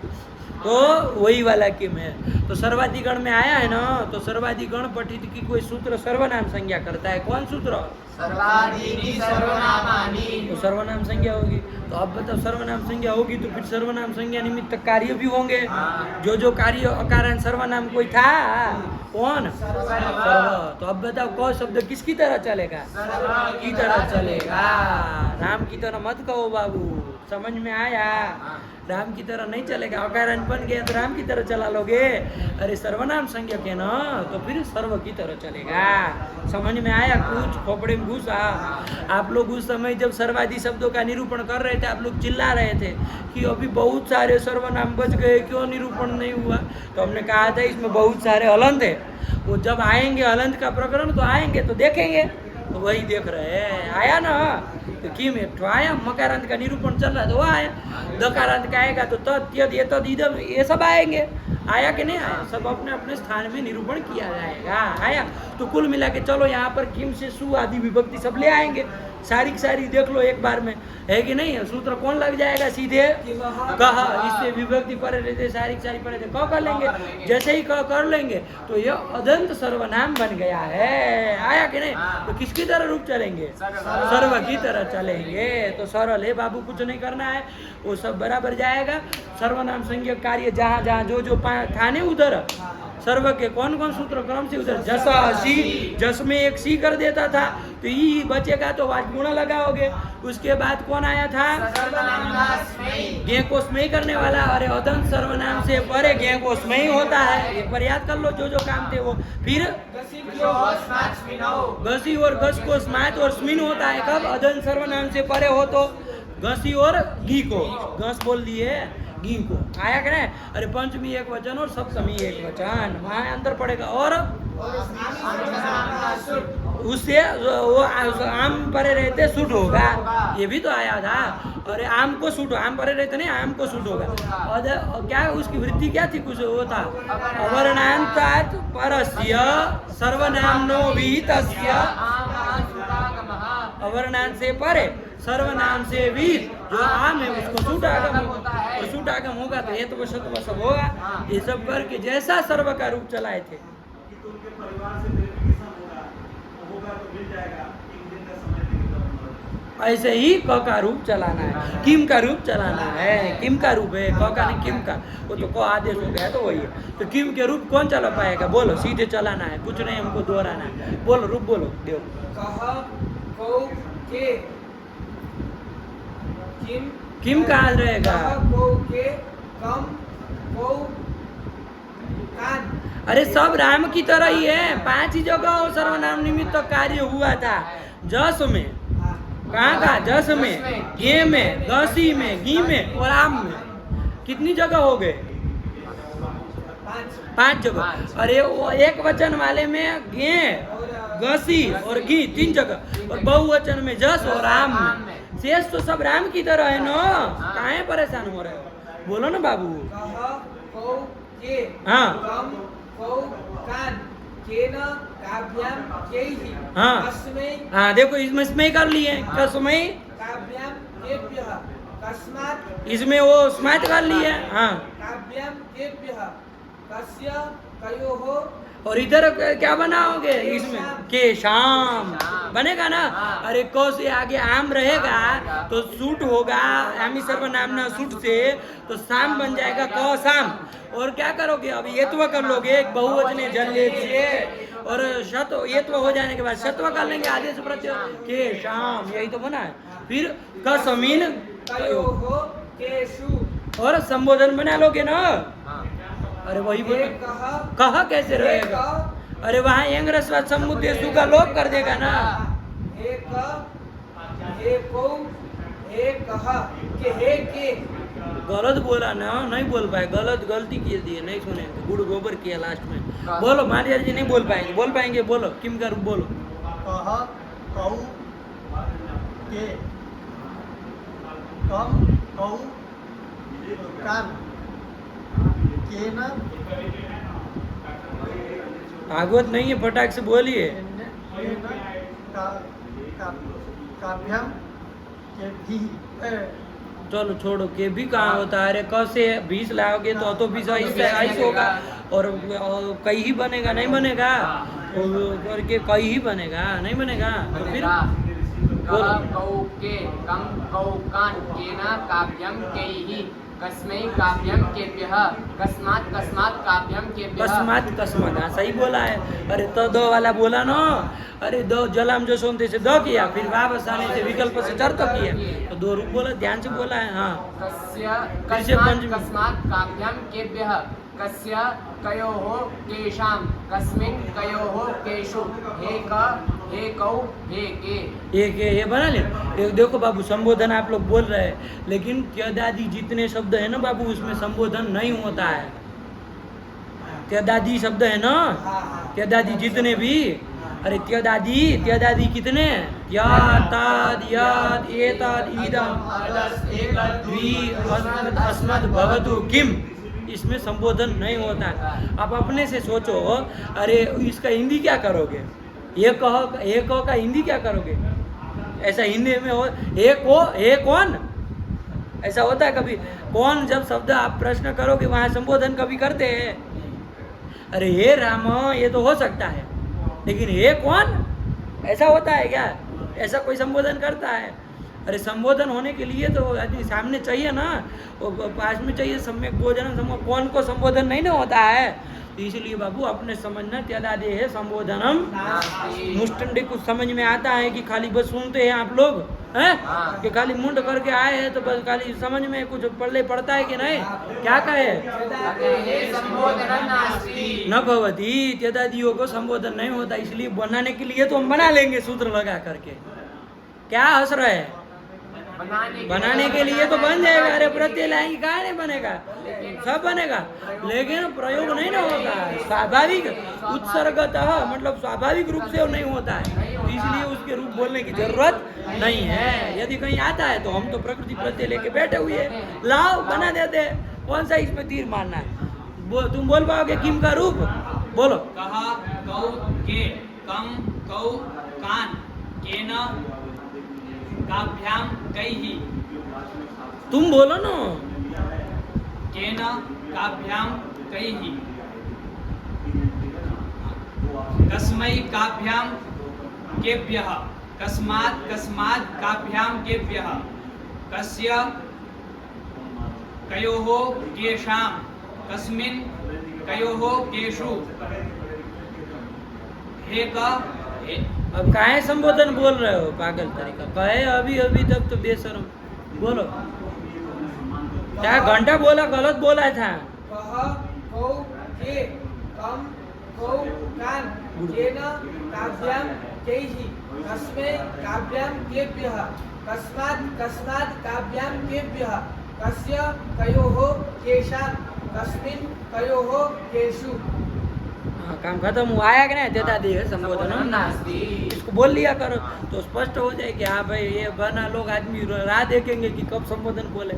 तो वही वाला किम है। तो सर्वाधिगण में आया है ना, तो सर्वाधिगण पठित की कोई सूत्र सर्वनाम संज्ञा करता है। कौन सूत्र? सर्वादीनि सर्वनामानि। तो सर्वनाम संज्ञा होगी। तो अब बताओ सर्वनाम संज्ञा होगी तो फिर सर्वनाम संज्ञा निमित्त कार्य भी होंगे। जो जो कार्य अकारण सर्वनाम कोई था, कौन? सर्व। तो अब बताओ कौ शब्द किसकी तरह चलेगा? की तरह चलेगा। राम की तरह मत कहो बाबू, समझ में आया? राम की तरह नहीं चलेगा। अकारण बन गया तो राम की तरह चला लोगे। अरे सर्वनाम संज्ञक है ना, तो फिर सर्व की तरह चलेगा। समझ में आया? कुछ खोपड़े में घुसा। आप लोग उस समय जब सर्वादि शब्दों का निरूपण कर रहे थे, आप लोग चिल्ला रहे थे कि अभी बहुत सारे सर्वनाम बच गए, क्यों निरूपण नहीं हुआ? तो हमने कहा था इसमें बहुत सारे हलंत है, वो जब आएंगे हलंत का प्रकरण तो आएंगे तो देखेंगे। तो वही देख रहे हैं। आया ना? तो किम एक ठो आया, मकारांत का निरूपण चल रहा है तो वो आया। दकारांत का आएगा तो तत्, यद, ये तद, इदम, ये सब आएंगे। आया कि नहीं आया? सब अपने अपने स्थान में निरूपण किया जाएगा। आया? तो कुल मिला के चलो यहाँ पर किम से सु आदि विभक्ति सब ले आएंगे। सारी की सारी देख लो एक बार में, है कि नहीं? सूत्र कौन लग जाएगा? सीधे कह। इससे विभक्ति परे रहते, सारी की सारी परे रहते, क कर लेंगे। जैसे ही क कर लेंगे तो ये अदंत सर्वनाम बन गया है। आया कि नहीं? तो किसकी तरह रूप चलेंगे? सर्व की तरह चलेंगे। तो सरल है बाबू, कुछ नहीं करना है, वो सब बराबर जाएगा। सर्वनाम संज्ञा कार्य जहाँ जहाँ जो जो था नहीं उधर सर्व के कौन कौन सूत्र क्रम से उधर जसा सी, जस में एक सी कर देता था तो ई बचेगा तो वाच गुणा लगाओगे। उसके बाद कौन आया था? ज्ञ को स्मय करने वाला। अरे अदंत सर्वनाम से परे ज्ञ को स्मय होता है। एक बार याद कर लो जो जो काम थे वो। फिर गसी और गस को स्मात और स्मिन होता है कब? अदंत सर्वनाम से परे हो तो गसी और घी को, गस बोल दिए घी को। आया कि नहीं? अरे पंचमी एक वचन और सप्तमी एक वचन, वहां अंदर पड़ेगा। और उससे वो आम परे रहते सुट होगा, ये भी तो आया था। अरे आम को सुट, आम परे रहते नहीं, आम को सुट होगा। और क्या उसकी वृत्ति क्या थी? कुछ वो था अवर्णांतात् परस्य सर्वनामनो विहितस्य। अवर्णांत से परे सर्वनाम से विहित जो आम है उसको सूट आगम होगा, और सूट आगम होगा तो हेतु सत्व सब होगा। ये सब करके जैसा सर्व का रूप चलाए थे। ऐसे ही क का रूप चलाना है, किम का रूप चलाना है। किम का रूप है, क का नहीं किम का। वो तो क आदेश हो गया तो वही है। तो किम के रूप कौन चला पाएगा? बोलो, सीधे चलाना है, कुछ नहीं हमको दोहराना है। बोलो रूप बोलो देव। किम कहाँ रहेगा? अरे सब राम की तरह ही है। 5 ही जगह सर्वनाम निमित्त कार्य हुआ था। जस में, कहाँ कहाँ? जस में, गे में, गसी में, घी में और आम में। कितनी जगह हो गए? 5 जगह। अरे वो एक वचन वाले में गे, गसी और घी 3 जगह, और बहुवचन में जस और आम में। शेष तो सब राम की तरह है ना, काहे परेशान हो रहे हो? बोलो ना बाबू। हाँ हाँ हाँ, देखो इसमें स्मय कर लिए, कसमय इसमें वो स्मात कर लिए। हाँ कस्य कयोः और इधर क्या बनाओगे इसमें के शाम बनेगा ना। अरे क से आगे आम रहेगा तो सूट होगा आमी सर्वनामना सूट से तो शाम बन जाएगा क शाम। और क्या करोगे अब येत्व कर लोगे एक बहुवचने जल्लेद से और शत येत्व हो जाने के बाद शत्व कर लेंगे आदेश प्रत्यय के शाम, यही तो बना है। फिर कसमीन कयोः केषु और संबोधन बना लोगे ना। अरे वही बोल कहा कैसे रहेगा। अरे वहाँ यंग रस्वा समुद्देशु का लोप कर देगा ना। गलत बोला ना, नहीं बोल पाए, गलती की दिए, नहीं सुने, गुड़ गोबर किया लास्ट में। बोलो मारिया जी नहीं बोल पाएंगे बोलो किम कर बोलो। कह कौ के कम कौ कान केन भागवत नहीं है, फटाक से बोलिए। केन काभ्याम के भी चलो छोड़ो के भी कहाँ होता है। अरे क से 20 लाओगे तो 20 ऐसे होगा और कई ही बनेगा, नहीं बनेगा करके कई ही बनेगा, नहीं बनेगा। तो फिर बोलो कौ के कम कौ कान केना काव्यम कैहि कस्मै काव्यम केभ्यः कस्मात् कस्मात् काव्यम केभ्यः कस्मात हाँ सही बोला है। अरे तो दो वाला बोला ना। अरे दो जलाम जो सोनते से दो किया, फिर वापस आने से विकल्प से चर तो किया, तो दो रूप बोला, ध्यान से बोला है। हाँ कस्मात् काव्यम केभ्यः कस्य कयोः केषां कस्मिन् कयोः केषु हे कौ हे के। ये बना ले। एक देखो बाबू संबोधन आप लोग बोल रहे हैं लेकिन त्यदादि जितने शब्द है ना बाबू उसमें संबोधन नहीं होता है। त्यदादि शब्द है ना, त्यदादि जितने भी, अरे त्यदादि कितने, याद याद एतद इदम द्वि अस्मद् भवतु किम, इसमें संबोधन नहीं होता है। आप अपने से सोचो। अरे इसका हिंदी क्या करोगे, ये कहो का हिंदी क्या करोगे। ऐसा हिंदी में हो ए कौन, ऐसा होता है कभी। कौन जब शब्द आप प्रश्न करोगे वहाँ संबोधन कभी करते हैं। अरे हे राम ये तो हो सकता है लेकिन हे कौन ऐसा होता है क्या, ऐसा कोई संबोधन करता है। अरे संबोधन होने के लिए तो आदमी सामने चाहिए ना, पास में चाहिए, सम्यक भोजन कौन को संबोधन नहीं ना होता है। इसलिए बाबू अपने समझना त्यदादि है संबोधनम मुष्टंडी। कुछ समझ में आता है कि खाली बस सुनते हैं आप लोग हैं कि खाली मुंड करके आए हैं तो बस खाली समझ में कुछ पड़ता है कि नहीं। क्या कहे न भवती, त्यदादियों को संबोधन नहीं होता। इसलिए बनाने के लिए तो हम बना लेंगे सूत्र लगा करके। क्या हंस रहे हैं, बनाने के लिए तो बन जाएगा। अरे प्रत्यय लाएंगे कहाँ नहीं बनेगा, सब बनेगा लेकिन प्रयोग नहीं ना होता है। स्वाभाविक उत्सर्गतः मतलब स्वाभाविक रूप से वो नहीं होता है, इसलिए उसके रूप बोलने की जरूरत नहीं है। यदि कहीं आता है तो हम तो प्रकृति प्रत्यय लेके बैठे हुए हैं, लाओ बना देते। कौन सा इसमें तीर मारना है। तुम बोल पाओगे किम का रूप, बोलो। कहा कौ के कम कौ कान केन काभ्याम कैहि, तुम बोलो ना। केन काभ्याम कैहि कस्मै काभ्याम केभ्यः कस्मात् कस्मात् काभ्याम केभ्यः कस्य कयोः केषां कस्मिन् कयोः केषु हे का हे। अब काहे संबोधन बोल रहे हो पागल तरीका, कहे अभी तक तो बेशरम। बोलो क्या घंटा बोला, गलत बोला था। कह कौ के कम कौ कान केन काव्यम कैहि कस्मै काव्यम केभ्यः कस्मात् कस्मात् काव्यम केभ्यः कस्य कयोः केषां कस्मिन् कयोः केषु। काम खत्म हुआ, आया कि नहीं। त्यदादि है संबोधन, इसको बोल लिया करो तो स्पष्ट हो जाए कि हाँ भाई ये बना लोग आदमी राह देखेंगे कि कब संबोधन बोले।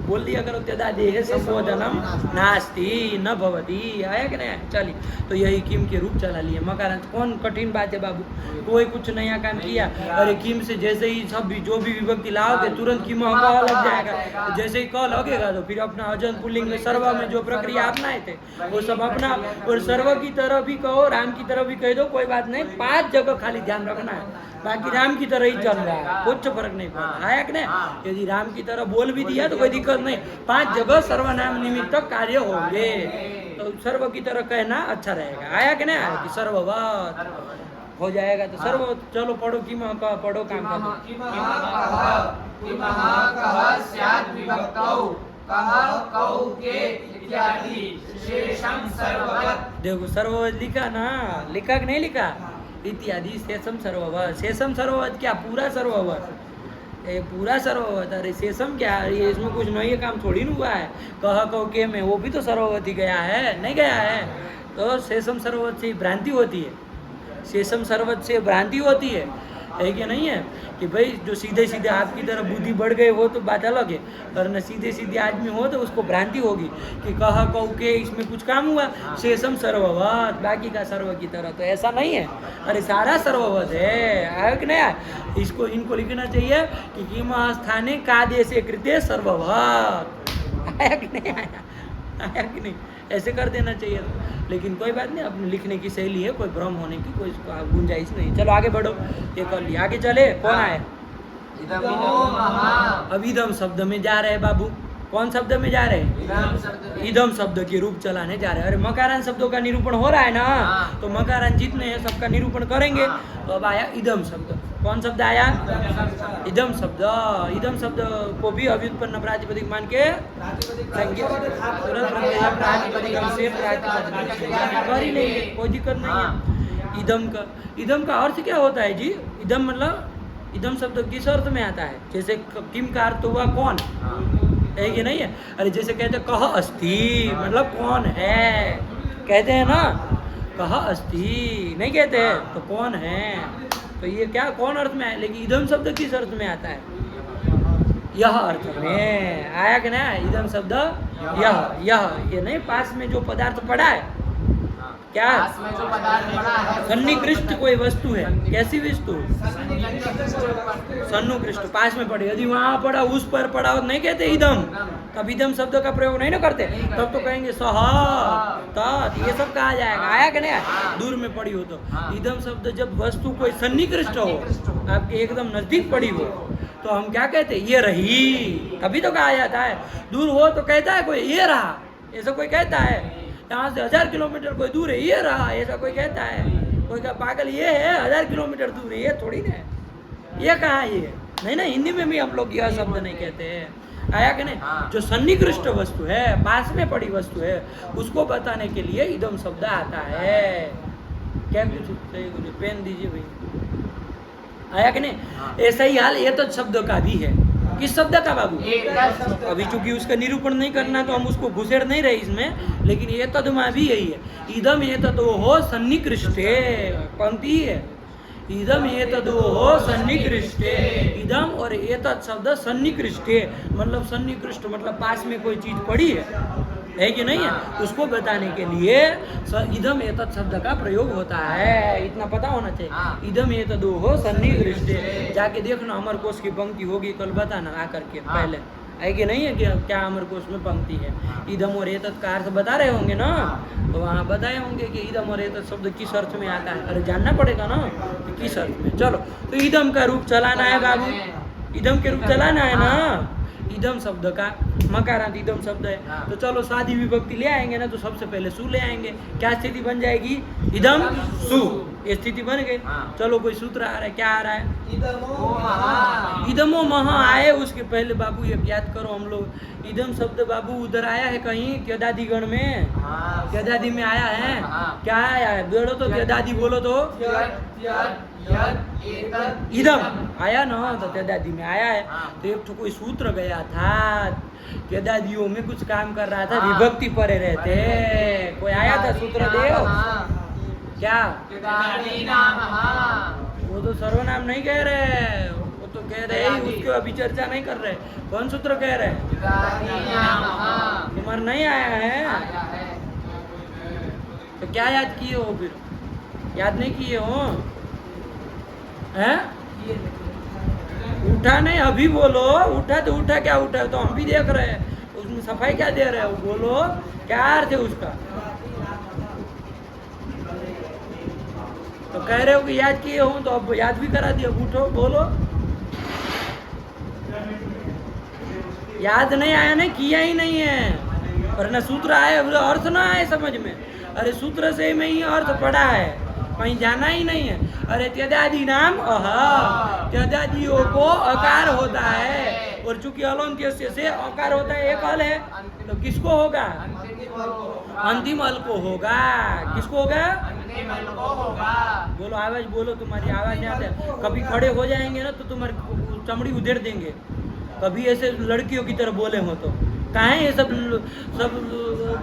बोल दिया करो त्यदादेः संबोधनम नास्ति न भवति, आया कि नहीं? चलिए, तो यही किम के रूप चला लिए मकारांत। कौन कठिन बात है बाबू, कोई कुछ नया काम किया, अरे किम से जैसे ही सब भी जो भी विभक्ति लाओगे तुरंत किम क लग जाएगा, जैसे ही क लगेगा तो फिर अपना अजंत पुल्लिंग में सर्व में जो प्रक्रिया अपनाए थे वो सब अपना, और सर्व की तरह भी कहो, राम की तरह भी कह दो, कोई बात नहीं, 5 जगह खाली ध्यान रखना है, बाकी राम की तरह ही चल रहा है, कुछ फर्क नहीं पड़ता, आया कि नहीं? यदि राम की तरह बोल भी दिया तो कोई दिक्कत नहीं, 5 जगह सर्वनाम निमित्त कार्य होंगे, तो सर्व की तरह कहना अच्छा रहेगा, आया कि नहीं? आया कि सर्ववत हो जाएगा, तो सर्व चलो पढ़ो कि पढ़ो काम का देखो सर्ववत लिखा ना, लिखा कि नहीं लिखा? इत्यादि शेषम सर्ववत, शेषम सर्ववत क्या पूरा सर्ववत, पूरा सर्ववत, अरे शेषम क्या, ये इसमें कुछ नया काम थोड़ी ना हुआ है, कह के में वो भी तो सर्ववत ही गया है, नहीं गया है? तो शेषम सर्ववत से भ्रांति होती है, शेषम सर्ववत से भ्रांति होती है कि नहीं है? कि भाई जो सीधे सीधे आपकी तरफ बुद्धि बढ़ गए वो तो बात अलग है, और न सीधे सीधे आदमी हो तो उसको भ्रांति होगी कि कह के इसमें कुछ काम हुआ, शेषम सर्ववत, बाकी का सर्व की तरह, तो ऐसा नहीं है, अरे सारा सर्ववत है, आया कि नहीं? इसको इनको लिखना चाहिए कि किम स्थाने का देशे कृते सर्ववत, आया कि नहीं? आया कि नहीं? ऐसे कर देना चाहिए, लेकिन कोई बात नहीं, अपने लिखने की शैली है, कोई भ्रम होने की कोई गुंजाइश नहीं। चलो आगे बढ़ो, ये कर लिया, आगे चले। कौन आए? अभिधम शब्द में जा रहे हैं बाबू, कौन शब्द में जा रहे हैं? इदम शब्द के रूप चलाने जा रहे हैं। अरे मकारान शब्दों का निरूपण हो रहा है ना, तो मकारान जितने हैं सबका निरूपण करेंगे। तो अब आया इदम शब्द, कौन शब्द आया? इदम शब्द। इदम शब्द को भी अव्युत्पन्न प्रातिपदिक मान के कर ही लेंगे, कोई दिक्कत नहीं है। इदम का अर्थ क्या होता है जी? इदम मतलब इदम शब्द किस अर्थ में आता है? जैसे किम का अर्थ हुआ कौन है कि नहीं है? अरे जैसे कहते कह अस्ति मतलब कौन है, कहते हैं ना कह अस्ति, नहीं कहते हैं तो कौन है, तो ये क्या कौन अर्थ में है? लेकिन इदम शब्द किस अर्थ में आता है? यह अर्थ में आया कि नहीं? इदम शब्द यह ये नहीं, पास में जो पदार्थ पड़ा है, क्या सन्निकृष्ट कोई वस्तु है, कैसी वस्तु? सन्निकृष्ट पास में पड़ी, यदि वहां पड़ा उस पर पड़ा और नहीं कहते इदम, तब इदम शब्द का प्रयोग नहीं ना करते, तब तो कहेंगे सह तत्, ये सब कहा जाएगा। आया कि नहीं? दूर में पड़ी हो तो इदम शब्द जब वस्तु कोई सन्निकृष्ट हो, आपके एकदम नजदीक पड़ी हो, तो हम क्या कहते? ये रही, तभी तो कहा जाता है। दूर हो तो कहता है कोई ये रहा, ऐसा कोई कहता है? यहाँ से 1000 किलोमीटर कोई दूर है, ये रहा, ऐसा कोई कहता है? कोई का पागल ये है 1000 किलोमीटर दूर है, ये थोड़ी ना, ये कहा ये नहीं ना। हिंदी में भी हम लोग यह शब्द नहीं कहते हैं, आया कि नहीं? जो सन्निकृष्ट वस्तु है, पास में पड़ी वस्तु है, उसको बताने के लिए इदम शब्द आता है। क्या कुछ पेन दीजिए भाई, आया कि नहीं? ऐसा ही हाल ये तो शब्द का भी है। किस शब्द का बाबू? अभी चूंकि उसका निरूपण नहीं करना तो हम उसको घुसेड़ नहीं रहे इसमें, लेकिन ये तदमा भी यही है। इदम ये तदो हो सन्निकृष्टे, पंक्ति है, इदम ये तदो हो सन्निकृष्टे, इदम और एतत् शब्द सन्निकृष्टे मतलब सन्निकृष्ट मतलब पास में कोई चीज पड़ी है कि नहीं है, उसको बताने के लिए इदम एतत् शब्द का प्रयोग होता है, इतना पता होना चाहिए। इदम एतदो हो सन्निकृष्टे, जाके देखना अमर कोश की पंक्ति होगी, कल बताना आकर के पहले, है कि नहीं है? कि क्या अमर कोश में पंक्ति है? इदम और एतत् का अर्थ बता रहे होंगे ना, तो वहाँ बताए होंगे कि इदम और एतत् शब्द किस अर्थ में आता है। अरे जानना पड़ेगा ना कि किस अर्थ में। चलो, तो इदम का रूप चलाना है बाबू, इदम के रूप चलाना है ना। इदम शब्द का मकारांत इदम शब्द है, तो चलो शादी विभक्ति ले आएंगे ना, तो सबसे पहले सु ले आएंगे। क्या स्थिति बन जाएगी? इदम सु, ये स्थिति बन गई। चलो कोई सूत्र आ रहा है, क्या आ रहा है? इदमो महा आए, उसके पहले बाबू ये याद करो हम लोग, इदम शब्द बाबू उधर आया है कहीं त्यदादि गण में? त्यदादि में आया है? क्या आया है? बोलो तो त्यदादि, बोलो तो इदम आया ना, तो त्यदादि में आया है। तो एक तो कोई सूत्र गया था, त्यदादियों में कुछ काम कर रहा था, विभक्ति परे रहते, कोई आया था सूत्र देव, क्या? वो तो सर्वनाम नहीं कह रहे, वो तो कह रहे हैं उसकी अभी चर्चा नहीं कर रहे। कौन सूत्र कह रहे हैं? ददातीनामः तुम्हारा नहीं आया है आया है। तो क्या याद किए हो फिर? याद नहीं किए हो हैं? उठा नहीं, अभी बोलो। उठा तो उठा, क्या उठा तो हम भी देख रहे हैं। उसमें सफाई क्या दे रहे हो? बोलो क्या अर्थ है उसका? तो कह रहे हो कि याद किए हो, तो अब याद भी करा दिया। उठो बोलो। याद नहीं आया ना, किया ही नहीं है। और ना सूत्र आए, अर्थ ना आए समझ में। अरे सूत्र से में ही अर्थ पड़ा है, कहीं जाना ही नहीं है। अरे त्यदादि नाम त्यदादियों को अकार होता है, और चूंकि अलंत्य से अकार होता है, एक अल है, तो किसको होगा? अंतिम अल को होगा। किसको होगा? अंतिम अल को होगा। बोलो, आवाज बोलो, तुम्हारी आवाज नहीं आती है। कभी खड़े हो जाएंगे ना तो तुम्हारी चमड़ी उधेड़ देंगे। कभी ऐसे लड़कियों की तरह बोले हो तो काहे ये सब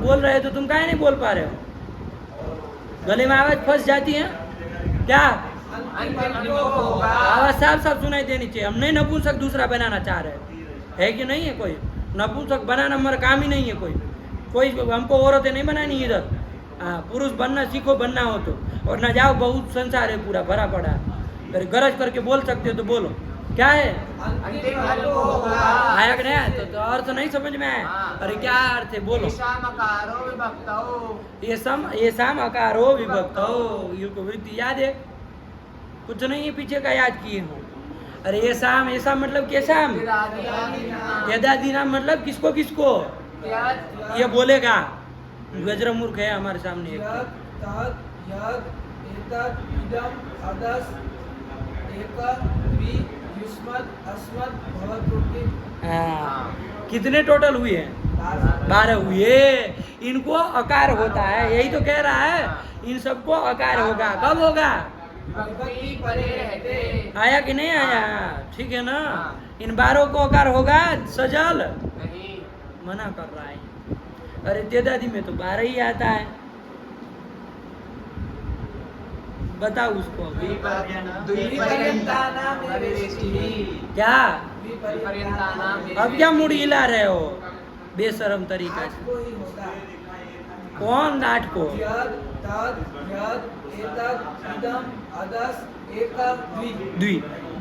बोल रहे, तो तुम काहे नहीं बोल पा रहे हो? गले में आवाज फंस जाती है क्या? अंतिम अल को होगा। आवाज साफ साफ सुनाई देनी चाहिए। हम नहीं नपुंसक दूसरा बनाना चाह रहे, है कि नहीं है? कोई नपुंसक बनाना हमारा काम ही नहीं है। कोई हमको औरतें नहीं बनानी इधर। हाँ, पुरुष बनना सीखो, बनना हो तो। और ना जाओ, बहुत संसार है पूरा भरा पड़ा। अरे गरज करके बोल सकते हो तो बोलो, क्या है? अंतिम अल को होगा। आया कि नहीं? तो अर्थ नहीं समझ में आया? अरे क्या अर्थ है बोलो। ईशामकारो विभक्तौ। ये साम अकारो विभक्तो, ये को वृत्ति याद है? कुछ नहीं है पीछे का याद किए हो। अरे ये साम मतलब के साम? त्यदादि नाम मतलब किसको किसको? ये बोलेगा। गजरा मूर्ख है हमारे सामने एक। हाँ, कितने टोटल हुए हैं? 12 हुए। इनको अकार होता है, यही तो कह रहा है। इन सबको अकार होगा। कब होगा? विभक्ति परे रहते। आया कि नहीं आया? ठीक है ना? इन 12 को अकार होगा सजल? नहीं। मना कर रहा है। अरे त्यदादि में तो 12 ही आता है। बताओ उसको। क्या? अब क्या मुड़ हिला रहे हो बेशरम तरीका से? कौन आठ को?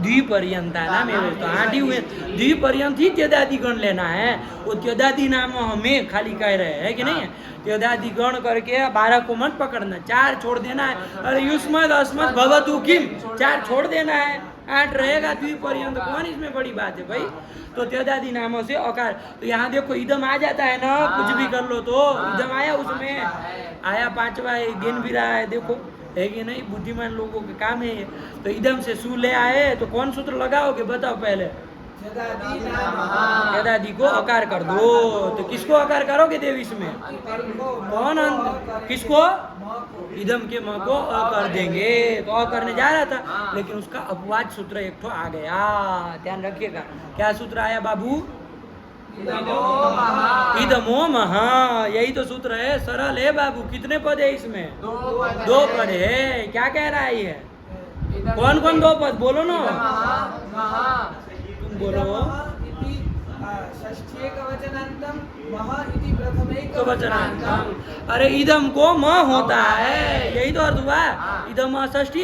द्विपर्यंता नाम है तो 8 ही हुए। द्विपर्यंत ही त्यदादि गण लेना है। वो त्यदादि नाम हमें खाली कह रहे हैं कि नहीं? त्यदादि गण करके 12 को मत पकड़ना, 4 छोड़ देना है। अरे युष्मद अस्मद भवतु किम, 4 छोड़ देना है, 8 रहेगा द्विपर्यंत। कौन इसमें बड़ी बात है भाई? तो त्यदादि नामों से अकार। तो यहाँ देखो इदम आ जाता है ना, कुछ भी कर लो तो इदम आया, उसमें आया 5वां गिन भी रहा है। देखो है कि नहीं? बुद्धिमान लोगों के काम है ये। तो इदम से सु ले आए तो कौन सूत्र लगाओगे? बताओ पहले। त्यदादि को अकार कर दो। तो किसको अकार करोगे देव इसमें? कौन? किसको? इदम के म को अ कर देंगे। तो अ करने जा रहा था, लेकिन उसका अपवाद सूत्र एक तो आ गया। ध्यान रखिएगा। क्या सूत्र आया बाबू? इदमो महा। यही तो सूत्र है, सरल है बाबू। कितने पद है इसमें? 2 पद है। क्या कह रहा है ये? कौन कौन 2 पद? बोलो ना, तुम बोलो। वचनांतम। अरे इदम को म होता है, यही तो अर्थ हुआ। इदम षष्ठी